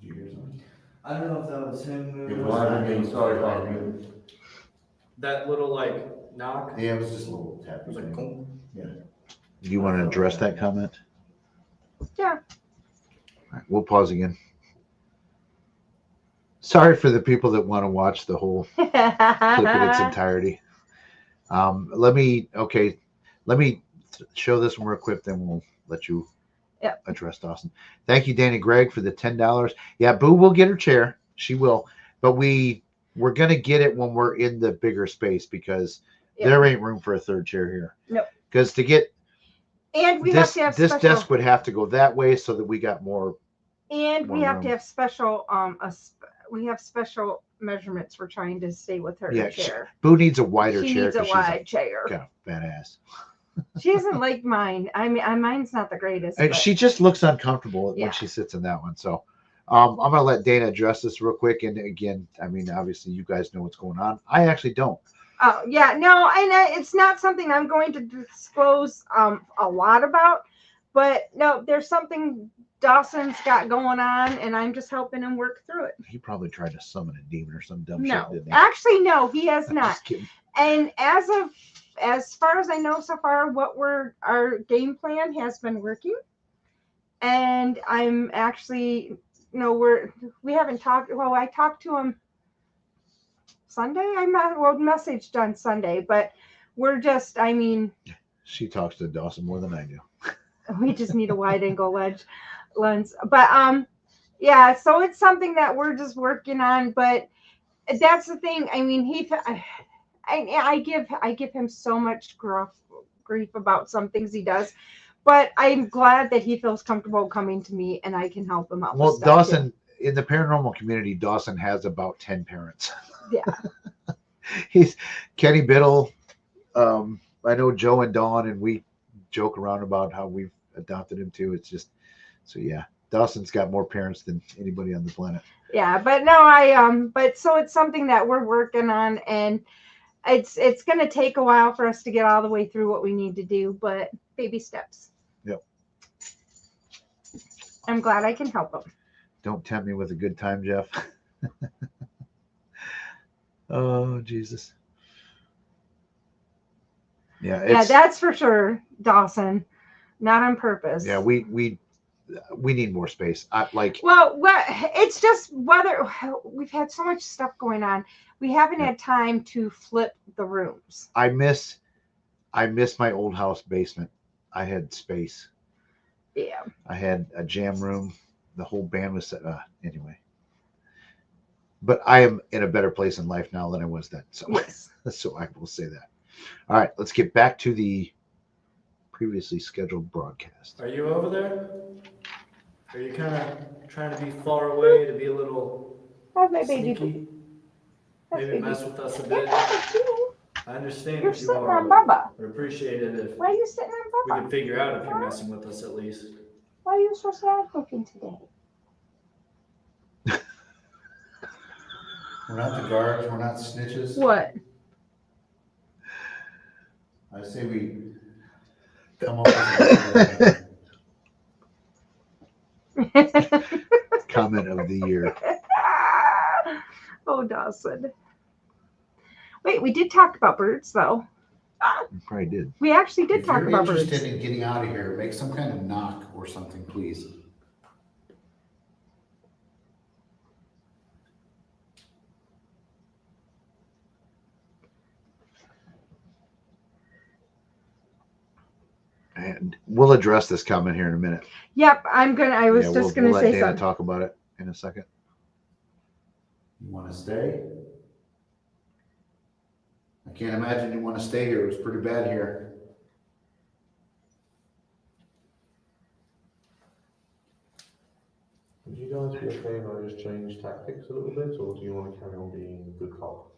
Did you hear something? I don't know if that was him moving. It was me. Sorry about me. That little like knock. Yeah, it was just a little tap. It was like, "Gong." Yeah. Do you want to address that comment? Yeah. All right, we'll pause again. Sorry for the people that want to watch the whole clip in its entirety. Let me show this one real quick, then we'll let you address Dawson. Thank you, Danny Gregg, for the $10. Yeah, Boo will get her chair. She will. But we're going to get it when we're in the bigger space because there ain't room for a third chair here. Nope. Because to get And we this, have to have this special, desk would have to go that way so that we got more. and we more have room. to have special we have special measurements we're trying to stay with her Yeah, chair. Boo needs a wider She chair. needs a 'cause she's wide chair. kind of badass. She isn't like mine. I mean, mine's not the greatest. And But she just looks uncomfortable Yeah. when she sits in that one. So I'm going to let Dana address this real quick. And again, I mean, obviously you guys know what's going on. I actually don't. oh yeah, no, and it's not something I'm going to disclose a lot about. But no, there's something Dawson's got going on, and I'm just helping him work through it. He probably tried to summon a demon or some dumb shit, No, didn't he? actually, no, he has I'm not. just kidding. And as far as I know so far, our game plan has been working. And I'm actually, we haven't talked. Well, I talked to him Sunday. Messaged on Sunday, but we're just, I mean, She talks to Dawson more than I do. we just need a wide angle lens. But yeah, so it's something that we're just working on. But that's the thing. I mean, I give him so much grief about some things he does, but I'm glad that he feels comfortable coming to me and I can help him out. Well, with stuff Dawson, too. in the paranormal community, Dawson has about 10 parents. Yeah. He's Kenny Biddle. I know Joe and Dawn, and we joke around about how we've adopted him too. It's just, so yeah, Dawson's got more parents than anybody on the planet. Yeah, but no, but so it's something that we're working on, and it's going to take a while for us to get all the way through what we need to do, but baby steps. Yep. I'm glad I can help him. Don't tempt me with a good time, Jeff. Oh, Jesus. Yeah, that's for sure, Dawson. Not on purpose. Yeah, we need more space. Well, it's just whether we've had so much stuff going on, we haven't had time to flip the rooms. I miss my old house basement. I had space. Yeah. I had a jam room. The whole band was set. Anyway. But I am in a better place in life now than I was then. So, yes. So I will say that. All right, let's get back to the previously scheduled broadcast. Are you over there? Are you kind of trying to be far away to be a little How's my baby? sneaky? Maybe baby. mess with us a Yeah, bit. that's you. I understand You're if you sitting are. on Bubba. Would appreciate it if Why are you sitting we on could Bubba? figure out if you're messing with us at least. Why are you so sad looking today? We're not the guards. We're not snitches. What? I say we come up with Comment of the year. Oh, Dawson. Wait, we did talk about birds, though. You probably did. We actually did If talk you're about birds. interested in getting out of here, make some kind of knock or something, please. And we'll address this comment here in a minute. Yep, I was just gonna we'll say let Dana something. talk about it in a second. You want to stay? I can't imagine you want to stay here. It was pretty bad here. Would you guys be okay if I just change tactics a little bit, or do you want to carry on being good cop?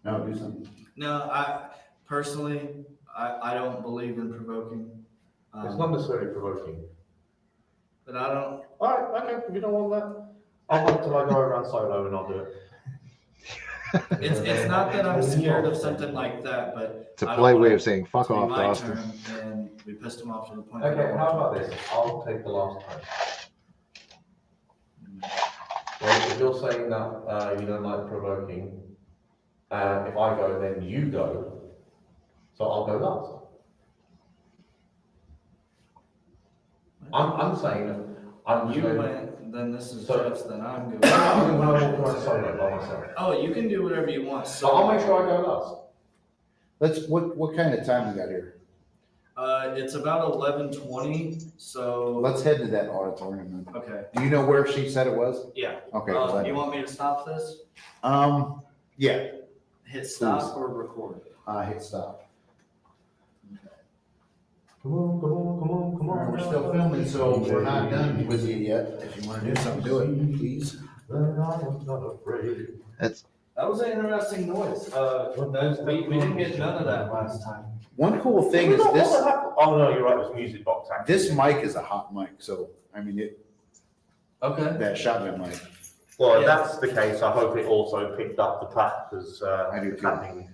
No, do something. No, I personally, I don't believe in provoking. It's not necessarily provoking. But I don't. Alright, okay, if you don't want that, I'll wait till I go around solo and I'll do it. It's not that I'm scared of something like that, but It's a I don't polite want way it of saying fuck to be off, my Dawson. turn, and we pissed him off to the point. Okay, how about this? I'll take the last turn. Well, if you're saying that you don't like provoking, if I go, then you go. So I'll go last. I'm saying that I'm You going. went, then this is So- Jeff's, then I'm going. I'm going to walk around solo by myself. Oh, you can do whatever you want. So I'll make sure I go last. Let's. What kind of time we got here? It's about 11:20, so. Let's head to that auditorium then. Okay, Do you know where she said it was? yeah. Okay. You want me to stop this? Yeah. Hit stop or record? Hit stop. Come on, come on, come on, come All on. right, we're still filming, so we're not done with you yet. If you want to do something, do it, please. Then I am not afraid. That was an interesting noise. We didn't get none of that last time. One cool thing is this. Oh no, you're right. It was music box. Actually. This mic is a hot mic, so I mean it. Okay. That shotgun mic. Well, if Yeah. that's the case, I hope it also picked up the clap because I do it's too. happening.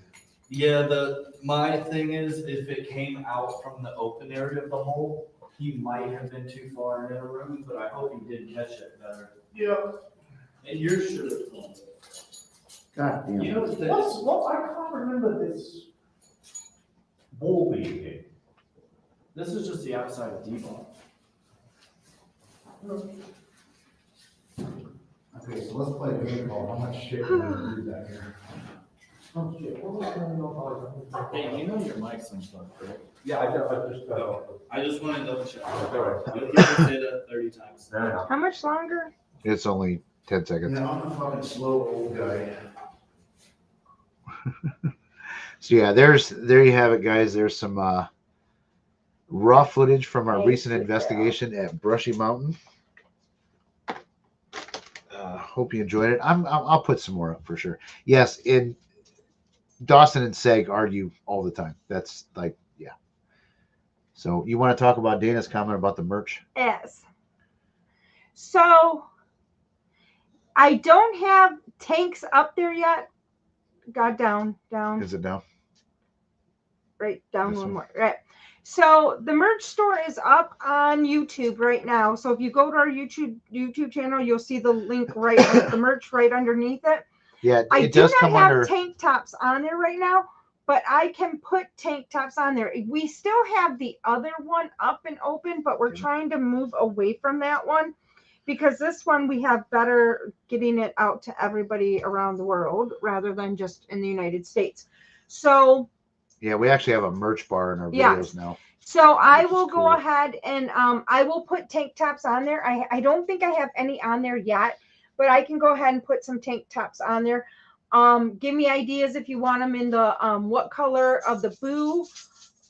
Yeah, my thing is, if it came out from the open area of the hole, he might have been too far into the room, but I hope he did catch it better. Yeah. And yours should have flown. God damn. You know What? I can't remember this wall being here. this is just the outside of D-Ball. Okay, so let's play a game called How Much Shit Can We Do That Here? Oh shit! What was going on? Hey, you know your mic's unplugged, right? Yeah, I just I just want to double check. Alright. You can say that 30 times. Fair enough. How much longer? It's only 10 seconds. No, I'm a fucking slow old guy. So yeah, there you have it, guys. There's some raw footage from our Hey, recent sit investigation at Brushy Mountain. Hope you enjoyed it. I'll put some more up for sure. Yes, in Dawson and SEG argue all the time. That's like, yeah. So you want to talk about Dana's comment about the merch? Yes. So I don't have tanks up there yet. God, down. Is it down? Right, down This one one? more. Right. So the merch store is up on YouTube right now. So if you go to our YouTube channel, you'll see the link right with the merch right underneath it. Yeah, I it do does not come have under. tank tops on there right now, but I can put tank tops on there. We still have the other one up and open, but we're trying to move away from that one because this one we have better getting it out to everybody around the world rather than just in the United States. So Yeah, we actually have a merch bar in our Yes. videos now. So I Which is will go cool. ahead and I will put tank tops on there. I don't think I have any on there yet, but I can go ahead and put some tank tops on there. Give me ideas if you want them in the what color of the Boo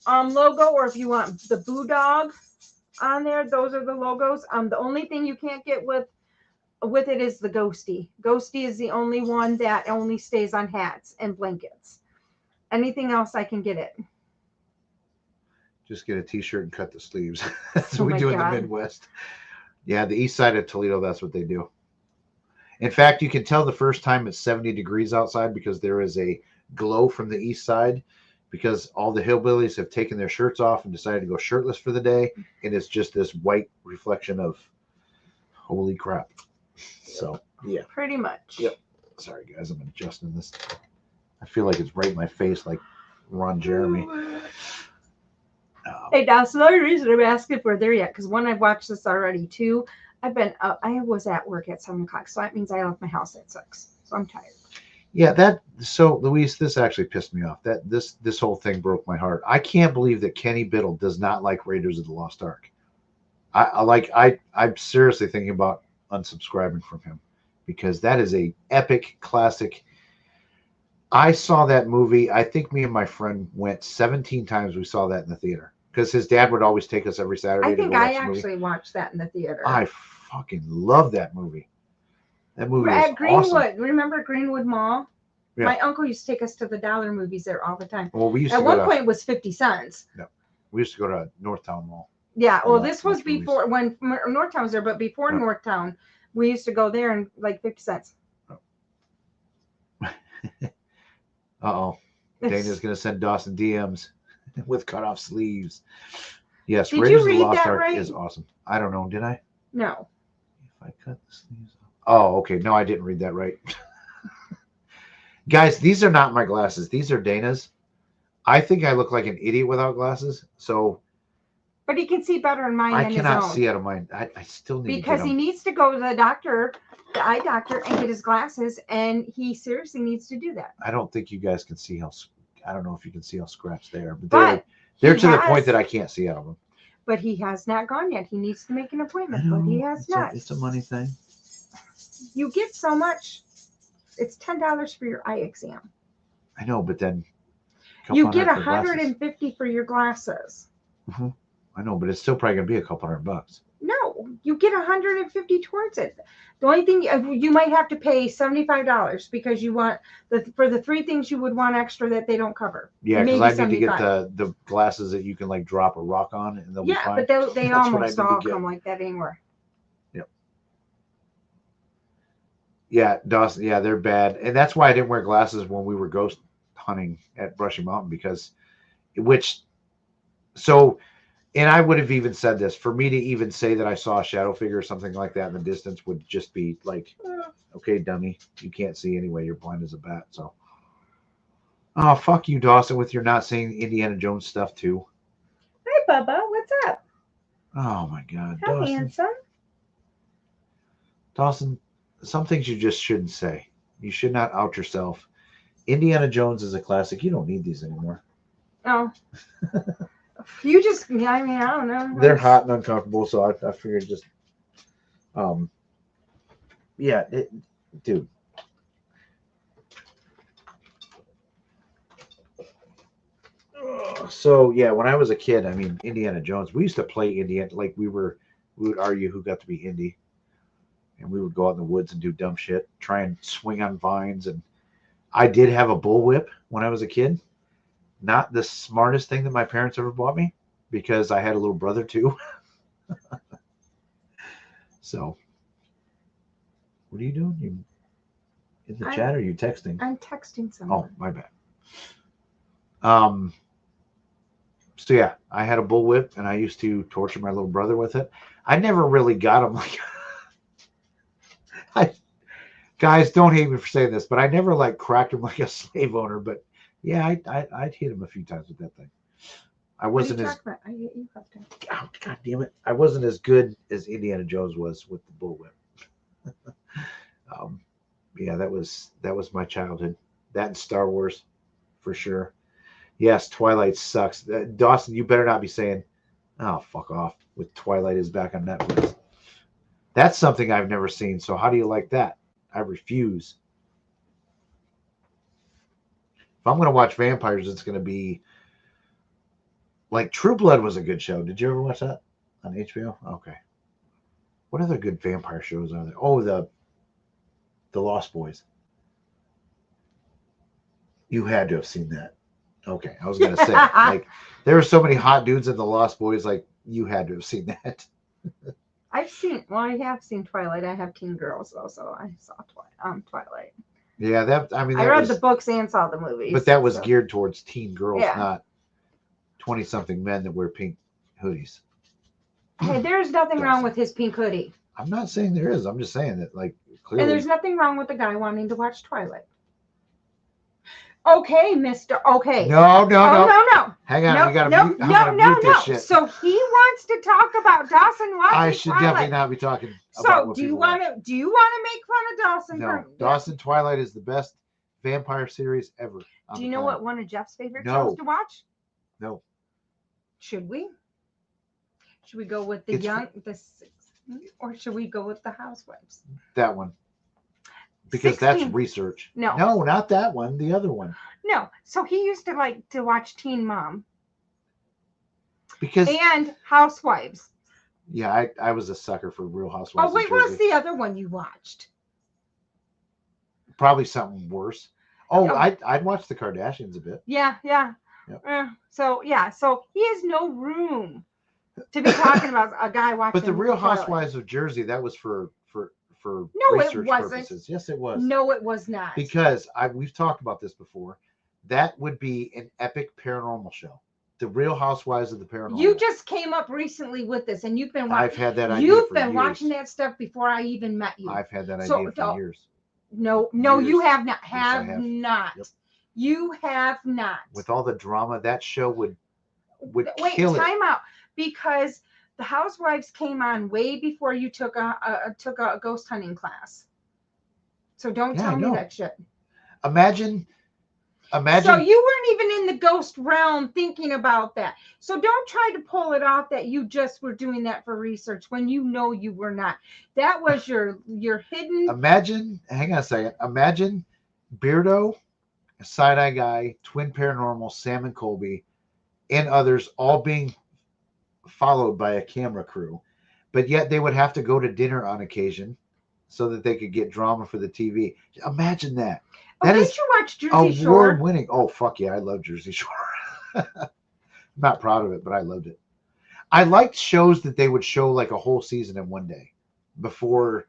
logo, or if you want the Boo Dog on there. Those are the logos. The only thing you can't get with it is the Ghosty. Ghosty is the only one that only stays on hats and blankets. Anything else I can get it. Just get a t-shirt and cut the sleeves. That's Oh what we my do in the God. Midwest. Yeah, the east side of Toledo, that's what they do. In fact, you can tell the first time it's 70 degrees outside because there is a glow from the east side because all the hillbillies have taken their shirts off and decided to go shirtless for the day. And it's just this white reflection of holy crap. So, yeah. Pretty much. Yep. Sorry, guys, I'm adjusting this. I feel like it's right in my face like Ron Jeremy. Hey, Dawson, the only reason I'm asking if we're there yet, because one, I've watched this already too. I was at work at 7 o'clock, so that means I left my house at 6. So I'm tired. Yeah, that so Luis, this actually pissed me off. That this whole thing broke my heart. I can't believe that Kenny Biddle does not like Raiders of the Lost Ark. I'm seriously thinking about unsubscribing from him because that is a epic classic. I saw that movie. I think me and my friend went 17 times. We saw that in the theater because his dad would always take us every Saturday. I think to go watch I the movie. actually watched that in the theater. I fucking love that movie. That movie At is Greenwood. awesome. Remember Greenwood Mall? Yeah. My uncle used to take us to the dollar movies there all the time. Well, we used At to one go point, it was 50 cents. we used to go to Northtown Mall. Yeah, A well, lot, this was much movies. before when Northtown was there, but before Yeah. Northtown, we used to go there and like 50 cents. Uh-oh. Dana's going to send Dawson DMs with cut off sleeves. Yes, Did you Raiders of the read Lost that Ark right? is awesome. I don't know. Did I? No. If I cut the sleeves off. Oh, okay. No, I didn't read that right. Guys, these are not my glasses. These are Dana's. I think I look like an idiot without glasses. So But he can see better in mine I than cannot his own. see out of mine. I still need Because to he get them. needs to go to the doctor, the eye doctor, and get his glasses, and he seriously needs to do that. I don't think you guys can see how. I don't know if you can see how scratched they are, but But they're he to the has- point that I can't see out of them. But he has not gone yet. He needs to make an I appointment, but he has not. It's a money thing. You get so much. It's $10 for your eye exam. I know, but then You get $150 for glasses. $150 for your glasses. I know, but it's still probably gonna be a couple $100. No, you get $150 towards it. The only thing you might have to pay $75 because you want for the 3 things you would want extra that they don't cover. Yeah, Maybe because I need to get $75. the glasses that you can like drop a rock on and they'll be Yeah, fine. but they That's what I almost need to all get. come like that anymore. Yeah, Dawson. Yeah, they're bad, and that's why I didn't wear glasses when we were ghost hunting at Brushy Mountain and I would have even said this, for me to even say that I saw a shadow figure or something like that in the distance would just be like, okay, dummy, you can't see anyway. You're blind as a bat. So, oh, fuck you, Dawson, with your not seeing Indiana Jones stuff too. Hi, Bubba. What's up? Oh my God, Hi, Dawson. handsome. Dawson, some things you just shouldn't say. You should not out yourself. Indiana Jones is a classic. You don't need these anymore. Oh. You just, yeah, I mean, I don't know. They're hot and uncomfortable, so I figured just, dude. So yeah, when I was a kid, I mean, Indiana Jones, we used to play Indiana, like we would argue who got to be Indy, and we would go out in the woods and do dumb shit, try and swing on vines. And I did have a bullwhip when I was a kid. Not the smartest thing that my parents ever bought me, because I had a little brother too. So, what are you doing? You in the chat or are you texting? I'm texting someone. Oh, my bad. So yeah, I had a bullwhip and I used to torture my little brother with it. I never really got him like guys, don't hate me for saying this, but I never like cracked him like a slave owner. But yeah, I'd hit him a few times with that thing. I wasn't as I hit you up there. oh, God damn it. I wasn't as good as Indiana Jones was with the bullwhip. Yeah, that was my childhood. That and Star Wars, for sure. Yes, Twilight sucks. Dawson, you better not be saying, "Oh, fuck off," with Twilight is back on Netflix. That's something I've never seen. So how do you like that? I refuse. If I'm going to watch vampires, it's going to be like True Blood was a good show. Did you ever watch that on HBO? Okay. What other good vampire shows are there? Oh, the Lost Boys. You had to have seen that. Okay, I was going to say, like, there were so many hot dudes in the Lost Boys. Like, you had to have seen that. I have seen Twilight. I have teen girls though, so I saw Twilight. Yeah, I read the books and saw the movies. But that was geared towards teen girls, Yeah. not 20-something men that wear pink hoodies. Hey, there's nothing wrong with his pink hoodie. I'm not saying there is. I'm just saying that, like, clearly. And there's nothing wrong with the guy wanting to watch Twilight. Okay, Mr. Okay. No. No. Hang on, No, we gotta no, mute. I'm no, gonna no, mute no. this shit. So he wants to talk about Dawson watching I should Twilight. definitely not be talking about So what do you people want watch. to make fun of Dawson? No, Dawson Twilight is the best vampire series ever. on Do the you know planet. what one of Jeff's favorite No. shows to watch? No. Should we? Should we go with the It's young, or should we go with the Housewives? That one. Because that's 16. research. No. No, not that one. The other one. No. So he used to like to watch Teen Mom Because and Housewives. yeah, I was a sucker for Real Housewives. Oh wait, of what's Jersey. the other one you watched? Probably something worse. Oh, Oh. I'd watch the Kardashians a bit. Yeah. Yep. So he has no room to be talking about a guy watching. But the Real Twilight. Housewives of Jersey, that was for No, it research wasn't. purposes. Yes, it was. No, it was not. Because we've talked about this before. That would be an epic paranormal show. The Real Housewives of the Paranormal. You just came up recently with this, and you've been watching. I've had that idea You've for been years. watching that stuff before I even met you. I've had that So, idea for years. No, Years. you have not. I Have have. not. Yep. You have not. With all the drama, that show would Wait, kill it. time out, because the Housewives came on way before you took a ghost hunting class. So don't Yeah, tell I me know. that shit. Imagine. So you weren't even in the ghost realm thinking about that. So don't try to pull it off that you just were doing that for research when you know you were not. That was your hidden. Imagine. Hang on a second. Imagine Beardo, Side-Eye Guy, Twin Paranormal, Sam and Colby, and others all being followed by a camera crew, but yet they would have to go to dinner on occasion so that they could get drama for the TV. Imagine that. Oh, That did is you watch Jersey Shore? award-winning. Oh, fuck yeah. I love Jersey Shore. I'm not proud of it, but I loved it. I liked shows that they would show like a whole season in one day before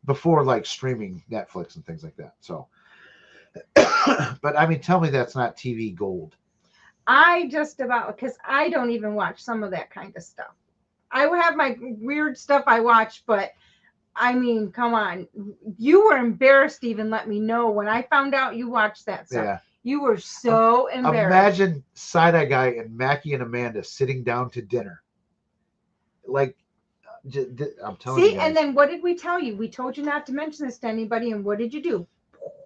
like streaming Netflix and things like that. So, but I mean, tell me that's not TV gold. I just about, because I don't even watch some of that kind of stuff. I have my weird stuff I watch, but I mean, come on. You were embarrassed to even let me know when I found out you watched that stuff. Yeah. You were so embarrassed. Imagine Side-Eye Guy and Mackie and Amanda sitting down to dinner. Like, I'm telling you See, guys, and then what did we tell you? We told you not to mention this to anybody, and what did you do?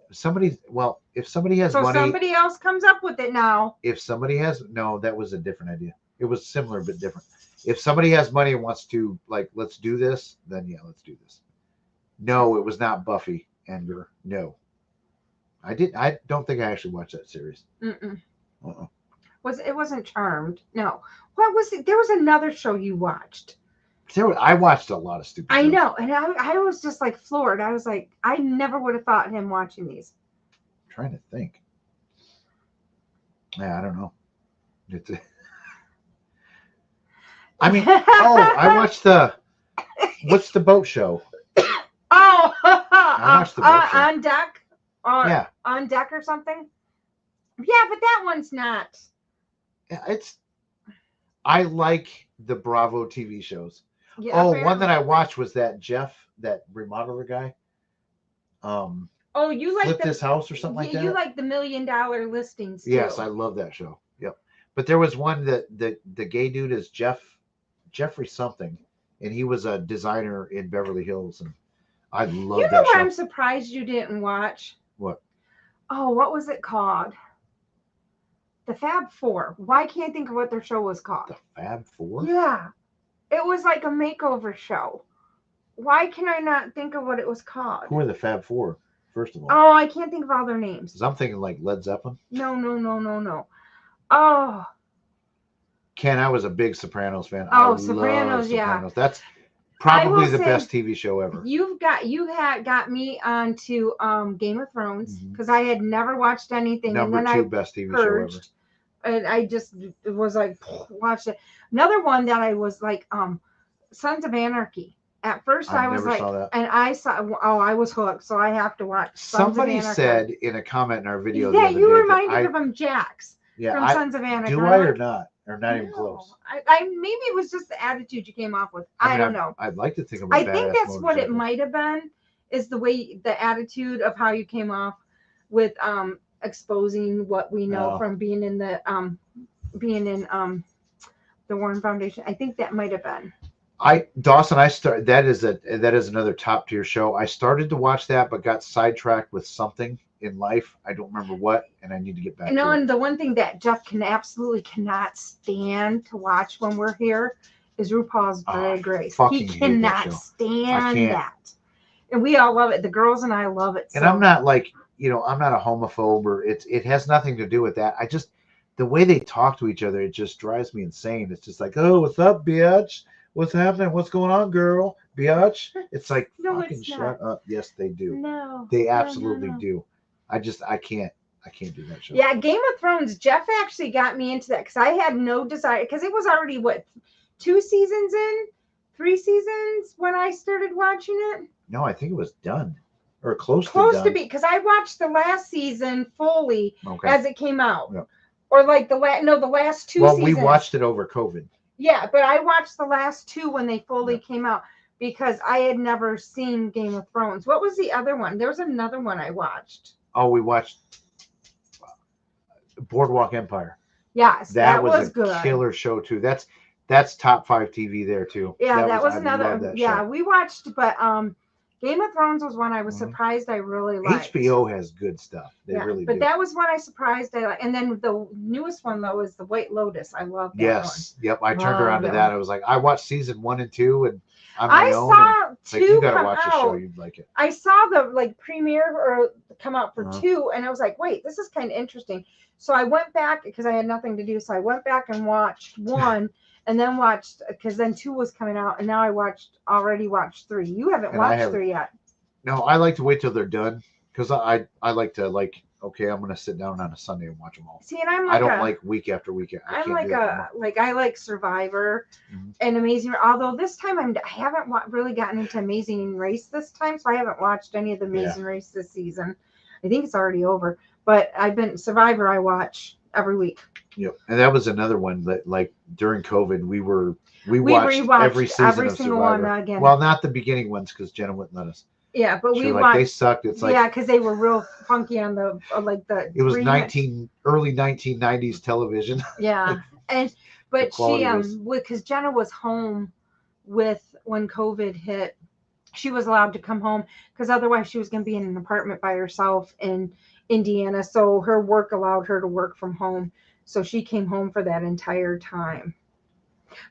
if somebody has So money, somebody else comes up with it now. if somebody has, no, that was a different idea. It was similar but different. If somebody has money and wants to, like, let's do this, then yeah, let's do this. No, it was not Buffy Edgar. No, I don't think I actually watched that series. Mm-mm. Uh-uh. It wasn't Charmed? No. What was it? There was another show you watched. I watched a lot of stupid I shows. know, and I was just like floored. I was like, I never would have thought him watching these. I'm trying to think. Yeah, I don't know. I mean, I watched what's the boat show? Oh, watched the boat show. On deck, or Yeah. on deck or something. Yeah, but that one's not. I like the Bravo TV shows. Yeah, Oh, apparently. one that I watched was that Jeff, that remodeler guy. Oh, you like Flipped This House or something like that. You like the $1 Million Listings too. Yes, I love that show. Yep. But there was one that the gay dude is Jeffrey something, and he was a designer in Beverly Hills, and I love You know that what show. I'm surprised you didn't watch? What? Oh, what was it called? The Fab Four. Why can't I think of what their show was called? The Fab Four? Yeah. It was like a makeover show. Why can I not think of what it was called? Who are the Fab Four, first of all? Oh, I can't think of all their names. 'Cause I'm thinking like Led Zeppelin. No. Oh, Ken, I was a big Sopranos fan. Oh, I love Sopranos, yeah. Sopranos. That's I probably will the say- best TV show ever. you had got me onto Game of Thrones Mhm. because I had never watched anything, Number and then two I best TV show ever. purged, and I just was like, watched it. Another one that I was like, Sons of Anarchy. At first, I was never like, saw that. and I saw, oh, I was hooked, so I have to watch. Sons of Somebody Anarchy. said in a comment in our video the Yeah, other you day that reminded of him, Jax from Sons of Anarchy. do I'm I like, or not? Or not even no. close? I maybe it was just the attitude you came off with. I mean, don't know. I'd like to think about I think that's what it might have been, is the way, the attitude of how you came off with exposing what we know Oh. from being in the Warren Foundation. I think that might have been. Dawson, that is another top tier show. I started to watch that, but got sidetracked with something in life. I don't remember what, and I need to get back to it. And the one thing that Jeff absolutely cannot stand to watch when we're here is RuPaul's Drag Race. He cannot stand that. And we all love it. The girls and I love it. And I'm not like, I'm not a homophobe, or it has nothing to do with that. I just, the way they talk to each other, it just drives me insane. It's just like, oh, what's up, bitch? What's happening? What's going on, girl? Biatch? It's like, no, fucking it's shut up. Yes, they do. No. They absolutely do. I can't do that show. Yeah, Game of Thrones, Jeff actually got me into that because I had no desire, because it was already, 2 seasons in? 3 seasons when I started watching it? No, I think it was done. Or close to be, because I watched the last season fully as it came out. Yeah. Or like the last 2 seasons. Well, we watched it over COVID. Yeah, but I watched the last 2 when they fully came out because I had never seen Game of Thrones. What was the other one? There was another one I watched. Oh, we watched Boardwalk Empire. Yes, that was a good. Killer show too. That's top 5 TV there too. Yeah, that was another. Yeah, we watched, but Game of Thrones was one I was surprised I really liked. HBO has good stuff. They really do. But that was one I surprised I liked. And then the newest one though is the White Lotus. I love that one. Yes. Yep. I turned around to that. I was like, I watched season 1 and 2, and I saw 2 you gotta come watch the show. You'd like it. I saw the premiere or come out for 2, and I was like, wait, this is kind of interesting. So I went back because I had nothing to do. So I went back and watched 1. And then watched, because then 2 was coming out, and now I already watched 3. You haven't watched 3 yet. No, I like to wait till they're done, because I like to okay, I'm gonna sit down on a Sunday and watch them all. See, and I don't like week after week. I like Survivor and Amazing. Although this time I haven't really gotten into Amazing Race this time, so I haven't watched any of the Amazing Race this season. I think it's already over, but Survivor I watch every week. Yep, and that was another one that, like, during COVID, we watched every season every of single Survivor. one again. Well, not the beginning ones, because Jenna wouldn't let us. Yeah, but we watched. They sucked. It's like, because they were real funky on the It was early 1990s television. Yeah, but she because Jenna was home when COVID hit. She was allowed to come home because otherwise she was going to be in an apartment by herself in Indiana. So her work allowed her to work from home. So she came home for that entire time.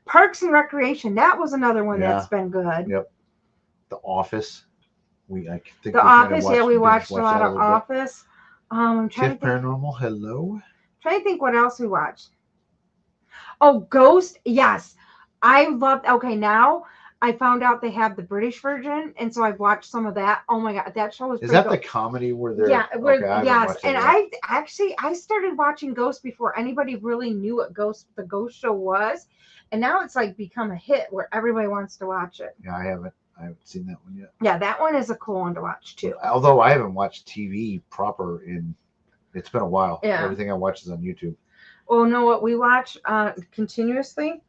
Parks and Recreation. That was another one that's been good. Yep. The Office. I think The Office. We watched a lot of Office. I'm trying to think. Paranormal. Hello. Trying to think what else we watched. Oh, Ghost. Yes. I loved. Okay, now I found out they have the British version, and so I've watched some of that. Oh my god, that show was. Is that the comedy where they're? Yeah, yes. And I started watching Ghost before anybody really knew what the Ghost show was, and now it's like become a hit where everybody wants to watch it. Yeah, I haven't seen that one yet. Yeah, that one is a cool one to watch too. Although I haven't watched TV proper it's been a while. Yeah. Everything I watch is on YouTube. Oh, know what we watch continuously?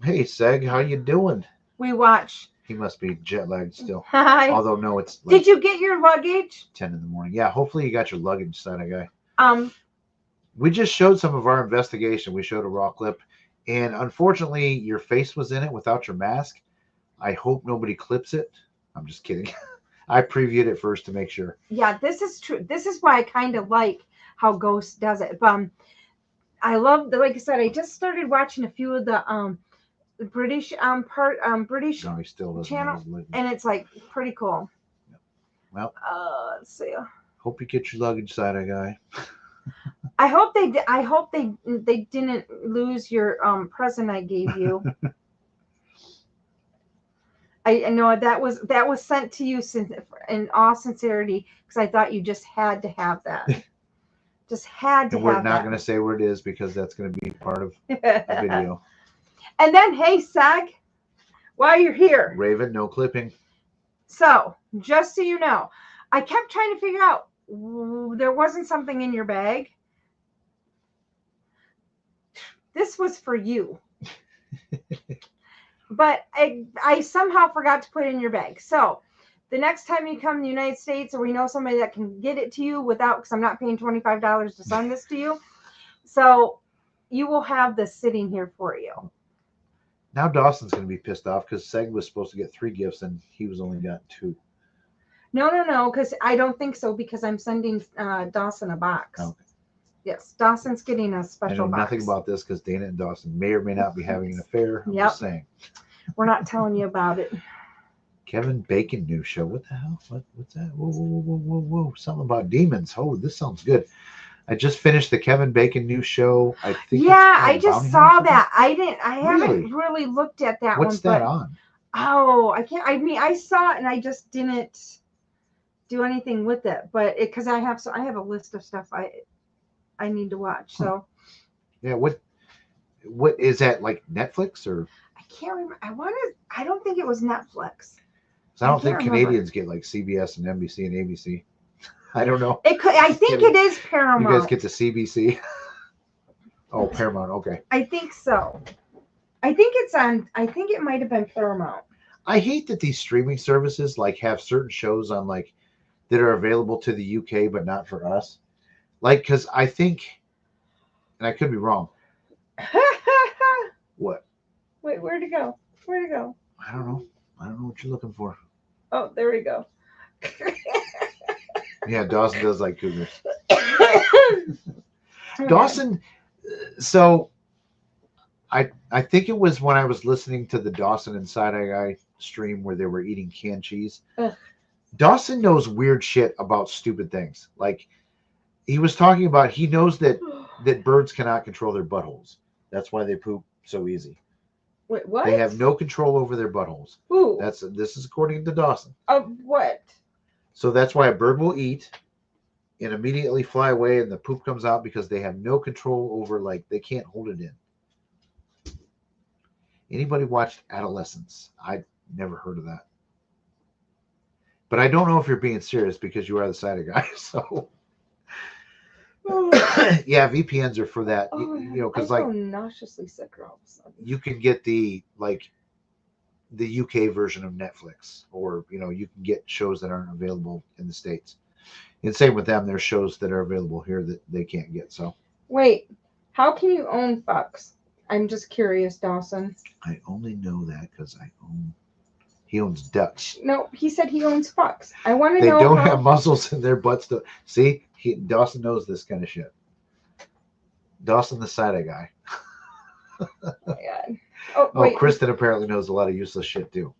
Hey, Seg, how you doing? We watch. He must be jet lagged still. Hi. Although no, it's. Did you get your luggage? 10 in the morning. Yeah, hopefully you got your luggage, Santa guy. We just showed some of our investigation. We showed a raw clip, and unfortunately, your face was in it without your mask. I hope nobody clips it. I'm just kidding. I previewed it first to make sure. Yeah, this is true. This is why I kind of like how Ghost does it. I love like I said, I just started watching a few of the British British No, he still doesn't channel, and it's like pretty cool. Yep. Well, let's see. Hope you get your luggage, Santa guy. I hope they didn't lose your present I gave you. I know that was sent to you in all sincerity because I thought you just had to have that. Just had to have that. We're not going to say where it is because that's going to be part of the video. And then, hey, Sag, while you're here. Raven, no clipping. So, just so you know, I kept trying to figure out, there wasn't something in your bag. This was for you. But I somehow forgot to put it in your bag. So the next time you come to the United States, or we know somebody that can get it to you without, because I'm not paying $25 to send this to you. So you will have this sitting here for you. Now Dawson's going to be pissed off because Seg was supposed to get 3 gifts and he was only got 2. No, because I don't think so, because I'm sending Dawson a box. Okay. Yes, Dawson's getting a I special know box. nothing about this because Dana and Dawson may or may not be having an affair. I'm Yep. just saying. We're not telling you about it. Kevin Bacon new show. What the hell? What's that? Whoa. Something about demons. Oh, this sounds good. I just finished the Kevin Bacon new show. I think. Yeah, I just Bounty saw Hunter. that. I haven't Really? really looked at that What's one. that on? Oh, I can't. I mean, I saw it and I just didn't do anything with it. But because I have a list of stuff I need to watch. So Yeah. What is that, like Netflix or? I can't remember. I don't think it was Netflix. 'Cause I don't I think can't remember. Canadians get like CBS and NBC and ABC. I don't know. It could. I think kidding. it is You Paramount. guys get the CBC. Oh, Paramount. Okay. I think so. I think it's on. I think it might have been Paramount. I hate that these streaming services like have certain shows on like that are available to the UK but not for us. Like, because I think, and I could be wrong. What? Wait, where'd it go? Where'd it go? I don't know. I don't know what you're looking for. Oh, there we go. Yeah, Dawson does like cougars. Dawson. So, I think it was when I was listening to the Dawson and Side Eye Guy stream where they were eating canned cheese. Ugh. Dawson knows weird shit about stupid things. Like he was talking about, he knows that birds cannot control their buttholes. That's why they poop so easy. Wait, what? They have no control over their buttholes. Who? This is according to Dawson. Of what? So that's why a bird will eat and immediately fly away and the poop comes out because they have no control over, like, they can't hold it in. Anybody watched Adolescence? I never heard of that. But I don't know if you're being serious because you are the Side Eye Guy. So yeah, VPNs are for that. You know, because I like feel nauseously sick all of a sudden. you can get the UK version of Netflix, or you know, you can get shows that aren't available in the States. And same with them, there's shows that are available here that they can't get. So Wait, how can you own Fox? I'm just curious, Dawson. I only know that because he owns Dutch. No, he said he owns Fox. I want to They know. don't how... have muscles in their butts to see. Dawson knows this kind of shit. Dawson, the Side Eye Guy. Oh, my God. Oh, Oh, wait. Kristen apparently knows a lot of useless shit too.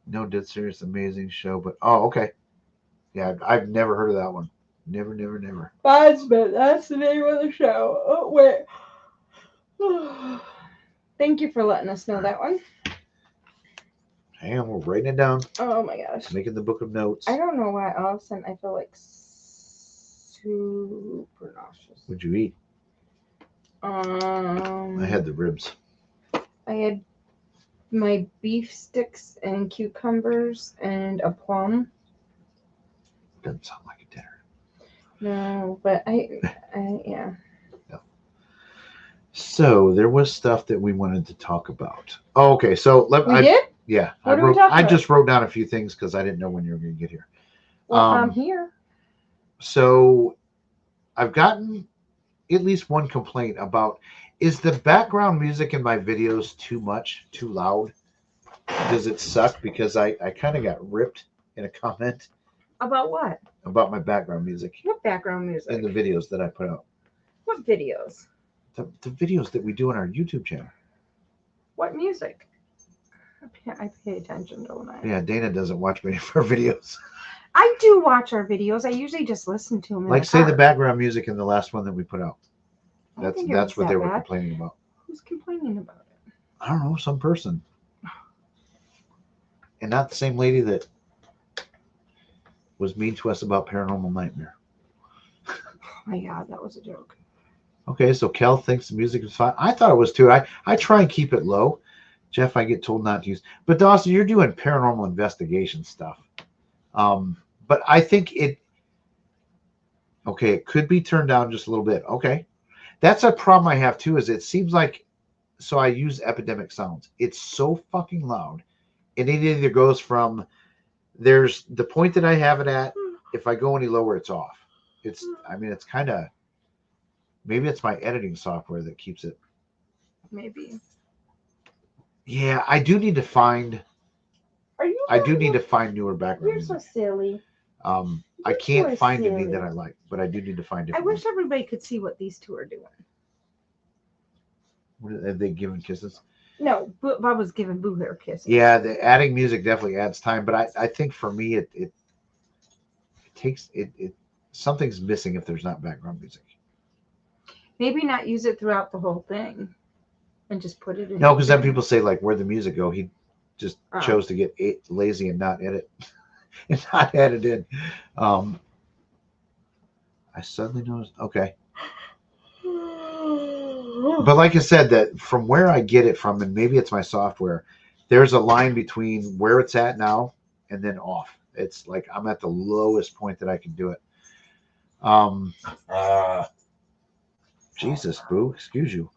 No, dead serious, amazing show, but okay. Yeah, I've never heard of that one. Never. Bondsman, that's the name of the show. Oh, wait. Thank you for letting us know that one. Hang on, we're writing it down, Oh my gosh. making the book of notes. I don't know why all of a sudden I feel like super nauseous. What'd you eat? I had the ribs. I had my beef sticks and cucumbers and a plum. Doesn't sound like a dinner. No, but I yeah. So there was stuff that we wanted to talk about. Oh, okay. So We did? Yeah, What are we talking I about? just wrote down a few things because I didn't know when you were going to get here. Well, I'm here. So I've gotten at least one complaint about, is the background music in my videos too much, too loud? Does it suck? Because I kind of got ripped in a comment About what? about my background music What background music? in the videos that I put out. What videos? The videos that we do on our YouTube channel. What music? I pay attention, don't I? Yeah, Dana doesn't watch many of our videos. I do watch our videos. I usually just listen to them. Like, say the background music in the last one that we put out. That's what they were complaining about. Who's complaining about it? I don't know, some person. And not the same lady that was mean to us about Paranormal Nightmare. Oh my God, that was a joke. Okay, so Kel thinks the music is fine. I thought it was too. I try and keep it low. Jeff, I get told not to use. But Dawson, you're doing paranormal investigation stuff. But I think it could be turned down just a little bit. Okay. That's a problem I have too, is it seems like, so I use Epidemic Sounds. It's so fucking loud. And it either goes from, there's the point that I have it at. If I go any lower, it's off. It's kind of, maybe it's my editing software that keeps it. Maybe. Yeah, I do need to find. Are you? I do need to find newer background You're so music. silly. I You can't are find any silly. that I like, but I do need to find I different. wish everybody could see what these two are doing. Have they given kisses? No, Bubba's giving Boo Hair kisses. Yeah, the adding music definitely adds time, but I think for me it takes it something's missing if there's not background music. Maybe not use it throughout the whole thing, and just put it in. No, because then people say like, where'd the music go? He just Oh. chose to get lazy and not edit and not add it in. I suddenly noticed. Okay. But like I said, that from where I get it from, and maybe it's my software, there's a line between where it's at now and then off. It's like I'm at the lowest point that I can do it. Jesus, Boo, excuse you.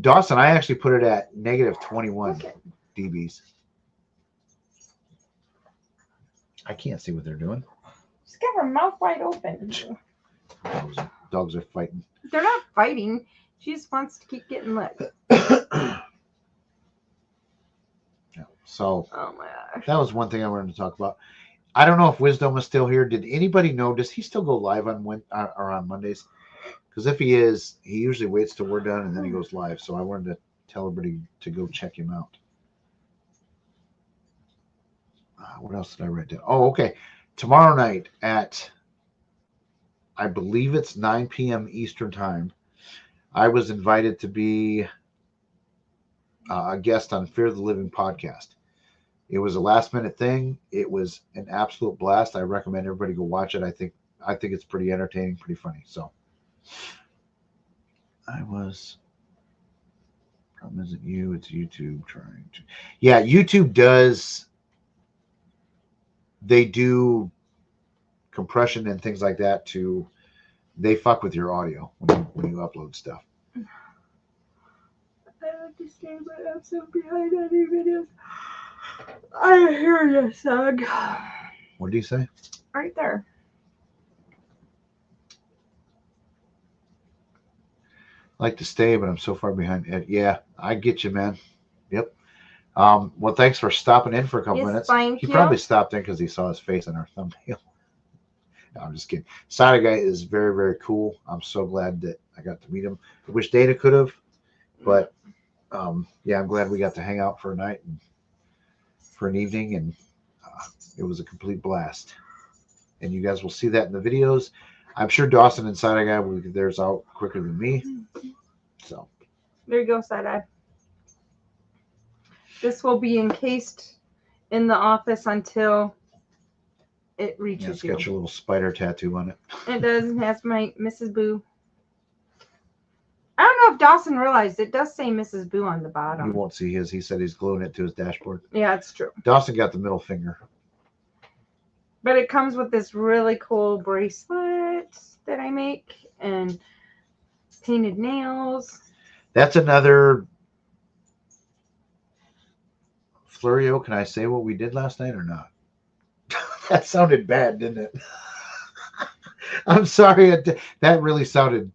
Dawson, I actually put it at negative 21 dBs. I can't see what they're doing. She's got her mouth wide open. Dogs are fighting. They're not fighting. She just wants to keep getting licked. So Oh my gosh. that was one thing I wanted to talk about. I don't know if Wisdom is still here. Did anybody know? Does he still go live on on Mondays? Because if he is, he usually waits till we're done and then he goes live. So I wanted to tell everybody to go check him out. What else did I write down? Oh, okay. Tomorrow night at, I believe it's 9 p.m. Eastern time, I was invited to be a guest on Fear the Living podcast. It was a last minute thing. It was an absolute blast. I recommend everybody go watch it. I think it's pretty entertaining, pretty funny. So problem isn't you, it's YouTube trying to. Yeah, YouTube does. They do compression and things like that they fuck with your audio when you upload stuff. I understand, but I'm so behind on these videos. I hear you, Sug. What do you say? Right there. I like to stay, but I'm so far behind. Yeah, I get you, man. Yep. Well, thanks for stopping in for a couple Yes, minutes. thank He you. probably stopped in because he saw his face in our thumbnail. No, I'm just kidding. Side guy is very, very cool. I'm so glad that I got to meet him. I wish Dana could have, but yeah, I'm glad we got to hang out for a night and for an evening, and it was a complete blast. And you guys will see that in the videos. I'm sure Dawson and Side Guy will get theirs out quicker than me. So There you go, Side Eye. This will be encased in the office until it yeah, reaches it's got your little spider tattoo on it. It does. It has my Mrs. Boo. I don't know if Dawson realized it does say Mrs. Boo on the You bottom. won't see his. He said he's gluing it to his dashboard. Yeah, it's true. Dawson got the middle finger. But it comes with this really cool bracelet that I make and painted nails. That's another Florio. Can I say what we did last night or not? That sounded bad, didn't it? I'm sorry. That really sounded.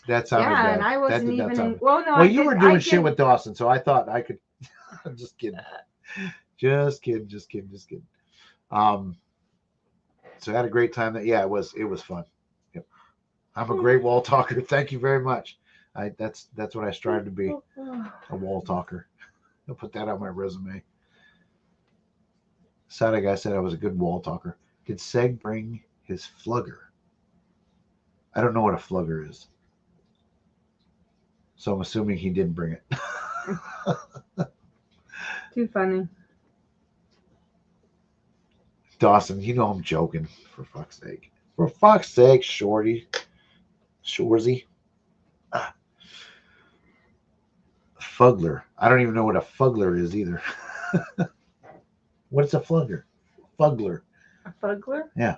That sounded Yeah, bad. and I wasn't That did not even. sound- Well, no. Well, I you did- were I doing did- shit with Dawson, so I thought I could. I'm just kidding. Just kidding. So I had a great time. Yeah, it was fun. Yep. I'm a great wall talker. Thank you very much. That's what I strive to be, a wall talker. I'll put that on my resume. Side guy said I was a good wall talker. Did Seg bring his flugger? I don't know what a flugger is. So I'm assuming he didn't bring it. Too funny. Dawson, you know I'm joking, for fuck's sake. For fuck's sake, Shorty. Shorzy. Fugler. I don't even know what a fugler is either. What's a flugger? Fugler. A fuggler? Yeah.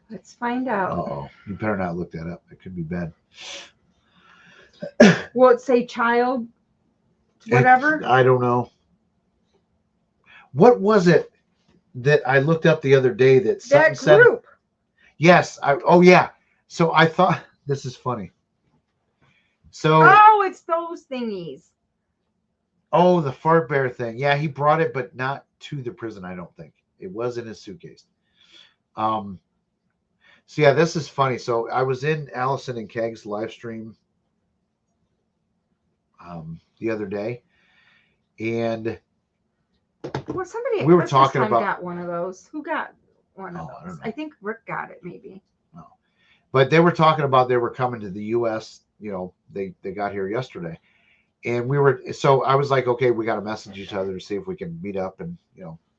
Let's find out. Uh-oh. You better not look that up. It could be bad. Will it say child? Whatever? I don't know. What was it that I looked up the other day that something That said? group. Yes. Oh, yeah. So I thought, this is funny. So, Oh, it's those thingies. Oh, the fart bear thing. Yeah, he brought it, but not to the prison. I don't think it was in his suitcase. So yeah, this is funny. So I was in Allison and Keg's live stream the other day, and Well, somebody at we were Christmas talking time about. got one of those. Who got one of Oh, I those? don't know. I think Rick got it, maybe. No. But they were talking about they were coming to the U.S. You know, they got here yesterday, and we were. So I was like, okay, we got to message each other to see if we can meet up and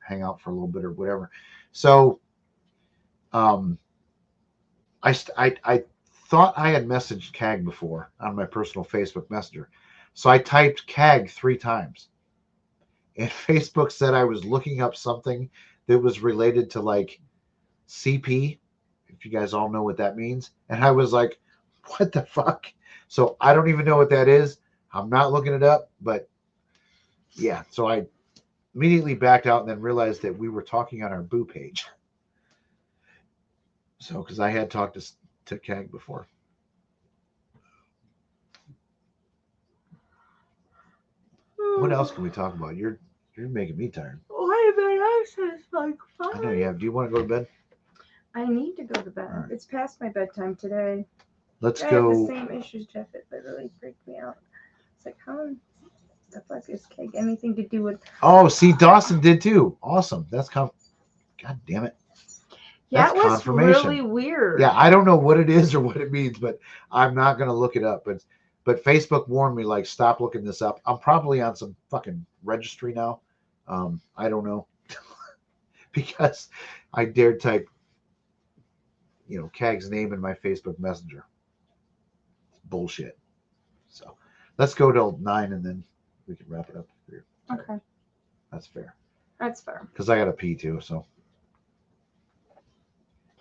hang out for a little bit or whatever. So, I thought I had messaged CAG before on my personal Facebook Messenger, so I typed CAG 3 times, and Facebook said I was looking up something that was related to like CP. If you guys all know what that means. And I was like, what the fuck? So I don't even know what that is. I'm not looking it up, but yeah. So I immediately backed out and then realized that we were talking on our Boo page. So, because I had talked to Keg before. What else can we talk about? You're making me tired. Why been is like I know you have. Do you want to go to bed? I need to go to bed. Right. It's past my bedtime today. Let's I have the go. same issues, Jeff. It literally freaked me out. It's like, how the fuck is Keg anything to do with? Oh, see, Dawson did too. Awesome. That's God damn it. Yeah, That's it was confirmation. really weird. Yeah, I don't know what it is or what it means, but I'm not going to look it up. But Facebook warned me, like, stop looking this up. I'm probably on some fucking registry now. I don't know. Because I dared type, CAG's name in my Facebook Messenger. Bullshit. So let's go till 9 and then we can wrap it up. Okay. That's fair. That's fair. Because I got to pee too, so.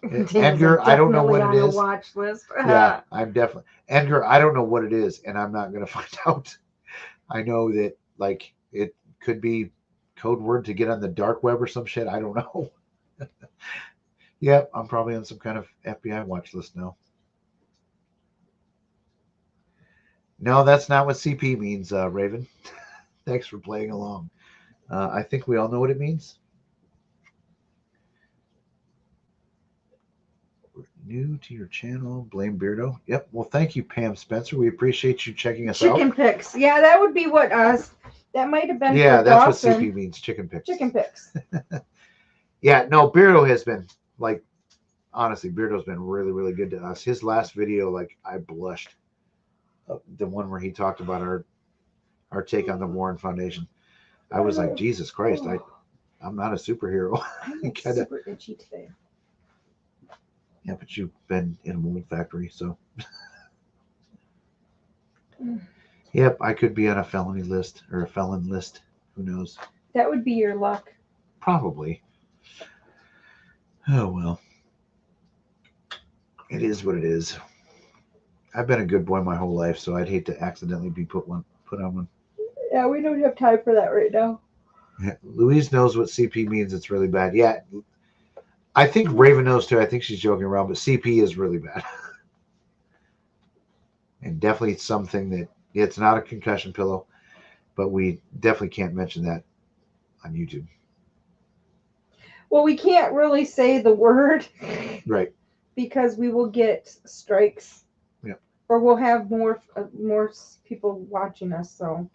Dan's Edgar, I don't know definitely what it on is. the watch list. Yeah, I'm definitely. Edgar, I don't know what it is, and I'm not going to find out. I know that, like, it could be code word to get on the dark web or some shit. I don't know. Yep, I'm probably on some kind of FBI watch list now. No, that's not what CP means, Raven. Thanks for playing along. I think we all know what it means. We're new to your channel. Blame Beardo. Yep. Well, thank you, Pam Spencer. We appreciate you checking us out. Chicken picks. Yeah, that would be what that might have been. Yeah, for that's Dawson. what CP means. Chicken picks. Chicken picks. Yeah, no, Beardo has been, like, honestly, Beardo's been really, really good to us. His last video, like, I blushed. The one where he talked about our take on the Warren Foundation. I was like, Jesus Christ, I'm not a superhero. I'm Kinda. super itchy today. Yeah, but you've been in a mold factory, so. Yep, I could be on a felony list or a felon list. Who knows? That would be your luck. Probably. Oh, well. It is what it is. I've been a good boy my whole life, so I'd hate to accidentally be put on one. Yeah, we don't have time for that right now. Louise knows what CP means. It's really bad. Yeah, I think Raven knows too. I think she's joking around, but CP is really bad. And definitely something that it's not a concussion pillow, but we definitely can't mention that on YouTube. Well, we can't really say the word. Right. Because we will get strikes. Yep. Or we'll have more people watching us. So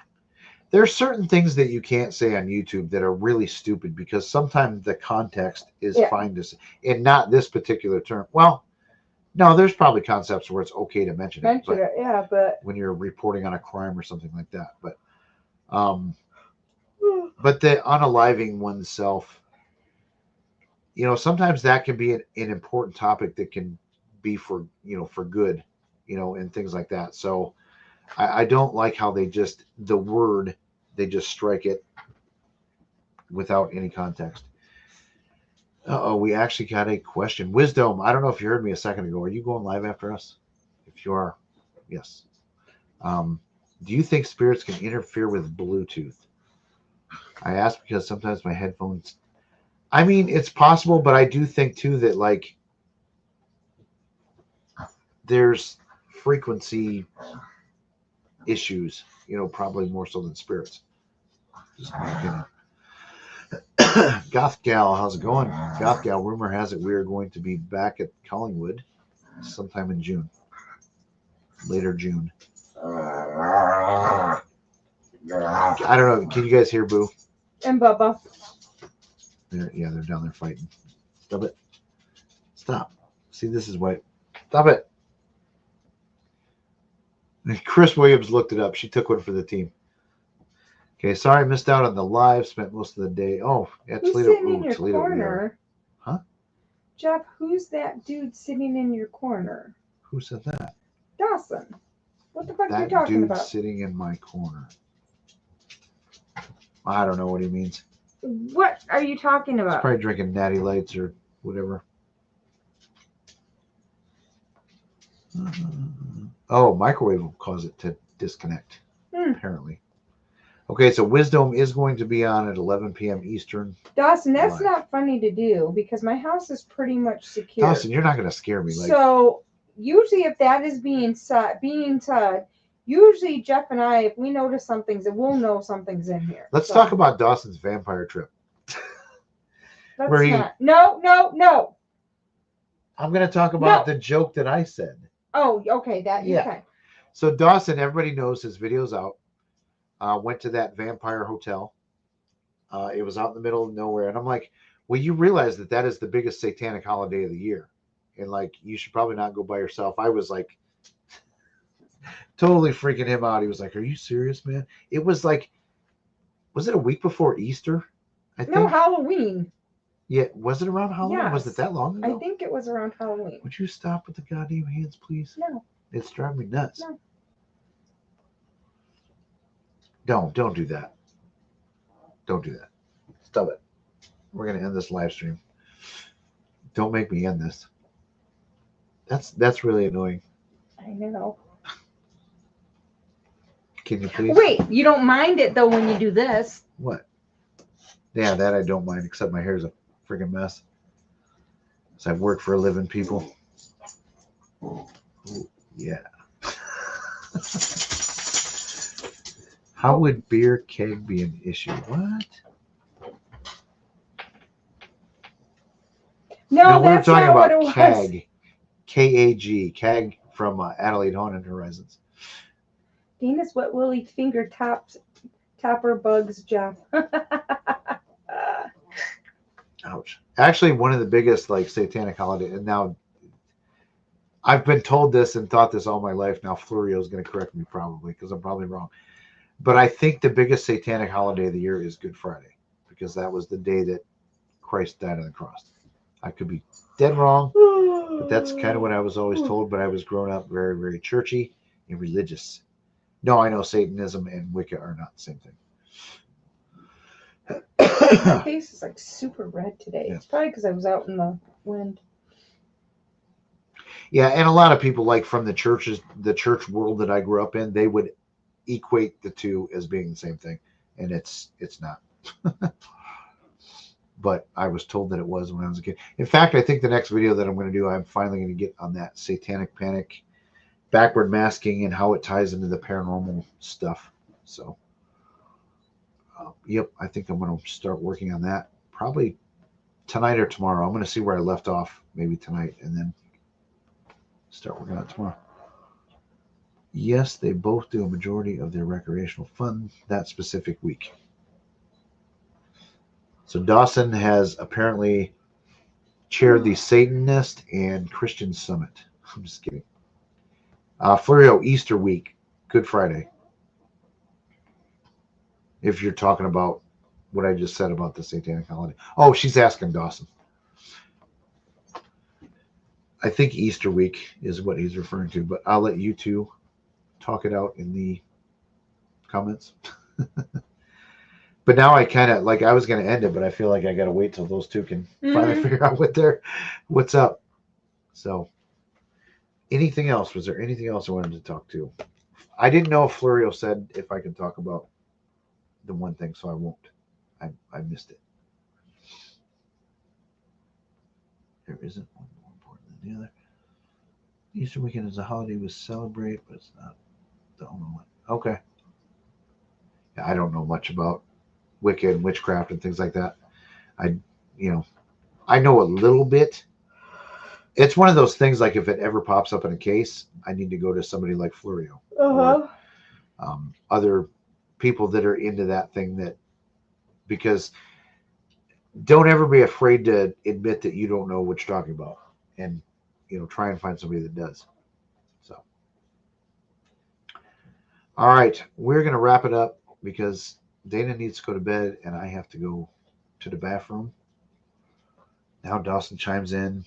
there are certain things that you can't say on YouTube that are really stupid because sometimes the context is fine to say, and not this particular term. Well, no, there's probably concepts where it's okay to mention it. But when you're reporting on a crime or something like that, but the unaliving oneself, sometimes that can be an important topic that can be for good, and things like that. So I don't like how they just strike it without any context. We actually got a question. Wisdom, I don't know if you heard me a second ago. Are you going live after us? If you are, yes. Do you think spirits can interfere with Bluetooth? I ask because sometimes my headphones, I mean, it's possible, but I do think too that, like, there's frequency issues, probably more so than spirits. Just my opinion. Goth Gal, how's it going? Goth Gal, rumor has it we are going to be back at Collingwood sometime in June. Later June. I don't know. Can you guys hear Boo? And Bubba. They're down there fighting. Stop it. Stop. See, this is why. Stop it. Chris Williams looked it up. She took one for the team. Okay, sorry I missed out on the live. Spent most of the day. Oh, yeah, Who's Toledo. sitting in your Toledo. corner? Huh? Jeff, who's that dude sitting in your corner? Who said that? Dawson. What the fuck are you That talking dude about? sitting in my corner. I don't know what he means. What are you talking He's about? probably drinking Natty Lights or whatever. Oh, microwave will cause it to disconnect, apparently. Okay, so Wisdom is going to be on at 11 p.m. Eastern. Dawson, that's Live. not funny to do because my house is pretty much secure. Dawson, you're not going to scare me. So usually if that is being said, usually Jeff and I, if we notice something's, we'll know something's in here. Let's talk about Dawson's vampire trip. No. I'm going to talk about the joke that I said. Oh, okay. That you can. So Dawson, everybody knows his video's out. Went to that vampire hotel. It was out in the middle of nowhere. And I'm like, well, you realize that is the biggest satanic holiday of the year. And like, you should probably not go by yourself. I was like, totally freaking him out. He was like, are you serious, man? It was like, was it a week before Easter? I think. No, Halloween. Yeah. Was it around Halloween? Yes. Was it that long ago? I think it was around Halloween. Would you stop with the goddamn hands, please? No. It's driving me nuts. No. Don't do that. Don't do that. Stop it. We're gonna end this live stream. Don't make me end this. That's really annoying. I know. Can you please? Wait, you don't mind it though when you do this. What? Yeah, that I don't mind, except my hair's a freaking mess. So I work for a living, people. Ooh, yeah. How would beer keg be an issue? What? No, we were that's talking not what it about was. CAG. KAG. CAG from Adelaide Haunted Horizons. Dana's wet willy finger topper bugs, Jeff. Ouch. Actually, one of the biggest like satanic holiday, and now I've been told this and thought this all my life. Now Florio is going to correct me probably because I'm probably wrong. But I think the biggest satanic holiday of the year is Good Friday because that was the day that Christ died on the cross. I could be dead wrong, but that's kind of what I was always told. But I was grown up very, very churchy and religious. No, I know Satanism and Wicca are not the same thing. My face is like super red today. Yeah. It's probably because I was out in the wind. Yeah, and a lot of people like from the churches, the church world that I grew up in, they would equate the two as being the same thing, and it's not. But I was told that it was when I was a kid. In fact, I think the next video that I'm going to do, I'm finally going to get on that satanic panic, backward masking, and how it ties into the paranormal stuff. So, yep, I think I'm going to start working on that probably tonight or tomorrow. I'm going to see where I left off, maybe tonight, and then start working on it tomorrow. Yes, they both do a majority of their recreational fun that specific week. So Dawson has apparently chaired the Satanist and Christian Summit. I'm just kidding. Florio, Easter week, Good Friday. If you're talking about what I just said about the satanic holiday. Oh, she's asking Dawson. I think Easter week is what he's referring to, but I'll let you two talk it out in the comments. But now I kind of like I was going to end it, but I feel like I got to wait till those two can finally figure out what's up. So anything else? Was there anything else I wanted to talk to? I didn't know if Florio said if I could talk about the one thing, so I won't. I missed it. There isn't one more important than the other. Easter weekend is a holiday we celebrate, but it's not the only one. Okay. Yeah, I don't know much about Wicca and witchcraft and things like that. I know a little bit. It's one of those things like if it ever pops up in a case, I need to go to somebody like Florio or other people that are into that thing, because don't ever be afraid to admit that you don't know what you're talking about, and try and find somebody that does. So, all right, we're going to wrap it up because Dana needs to go to bed and I have to go to the bathroom. Now Dawson chimes in.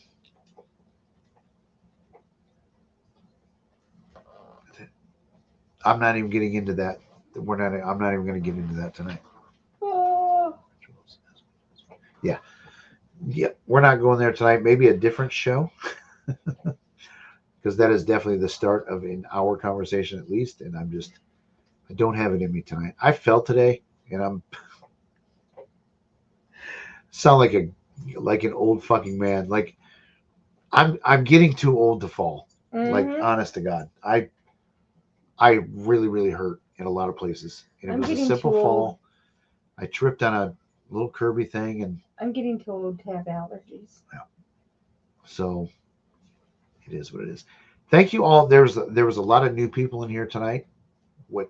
I'm not even getting into that. I'm not even going to get into that tonight. Yeah. We're not going there tonight. Maybe a different show. Because that is definitely the start of an hour conversation at least. And I don't have it in me tonight. I fell today and I'm sound like an old fucking man. Like I'm getting too old to fall. Like, honest to God. I really, really hurt in a lot of places. And it was a simple fall. I tripped on a little Kirby thing and I'm getting too old to have allergies. Yeah. So it is what it is. Thank you all. There was a lot of new people in here tonight.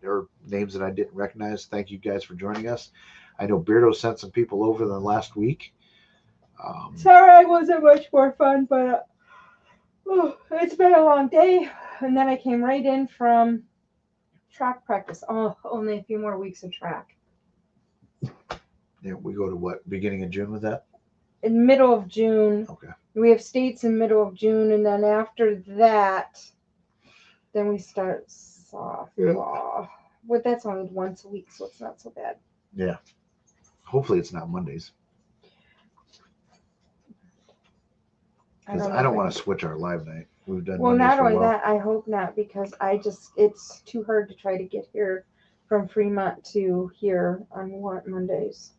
Or names that I didn't recognize. Thank you guys for joining us. I know Beardo sent some people over than last week. Sorry, it wasn't much more fun, but it's been a long day. And then I came right in from track practice. Oh, only a few more weeks of track. Yeah, we go to what, beginning of June with that? In middle of June. Okay. We have states in middle of June, and then after that, then we start softball. Yeah. Well, that's only once a week, so it's not so bad. Yeah. Hopefully it's not Mondays. Because I don't want to switch our live night. We've done well, Mondays not for a only while. that, I hope not, because it's too hard to try to get here from Fremont to here on Mondays.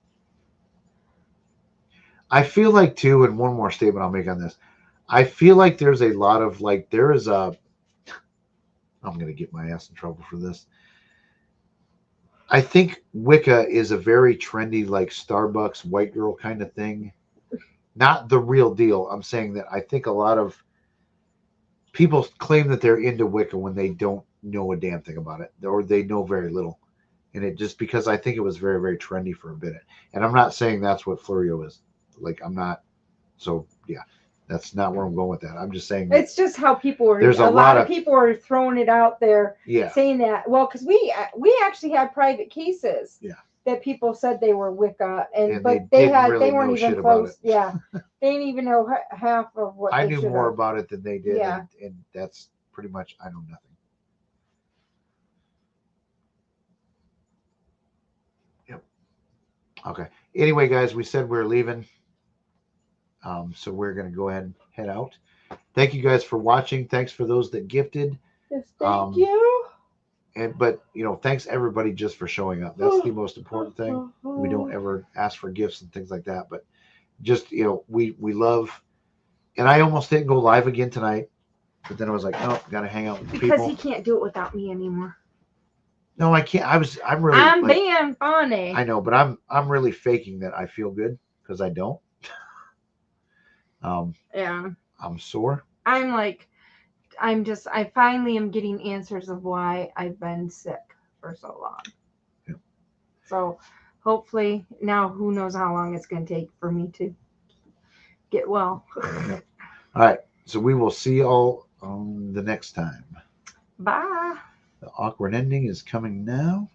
I feel like too, and one more statement I'll make on this. I feel like there's a lot of I'm going to get my ass in trouble for this. I think Wicca is a very trendy, like Starbucks white girl kind of thing. Not the real deal. I'm saying that I think a lot of people claim that they're into Wicca when they don't know a damn thing about it, or they know very little. And it just because I think it was very, very trendy for a bit. And I'm not saying that's what Florio is. Like, I'm not. So, yeah, that's not where I'm going with that. I'm just saying it's just how people are. There's a lot of people are throwing it out there, saying that. Well, because we actually had private cases. Yeah. That people said they were Wicca, but they weren't even close. Yeah, they didn't even know half of what. I knew more about it than they did. Yeah. And that's pretty much I know nothing. Yep. Okay. Anyway, guys, we said we're leaving. So we're going to go ahead and head out. Thank you guys for watching. Thanks for those that gifted. Yes, thank you. But thanks everybody just for showing up. That's the most important thing. We don't ever ask for gifts and things like that, but just we love. And I almost didn't go live again tonight, but then I was like, no, gotta hang out with people. Because he can't do it without me anymore. No, I can't. I'm really. I'm being funny. I know, but I'm really faking that I feel good because I don't. Yeah. I'm sore. I finally am getting answers of why I've been sick for so long. Yeah. So hopefully now who knows how long it's going to take for me to get well. Yeah. All right. So we will see you all on the next time. Bye. The awkward ending is coming now.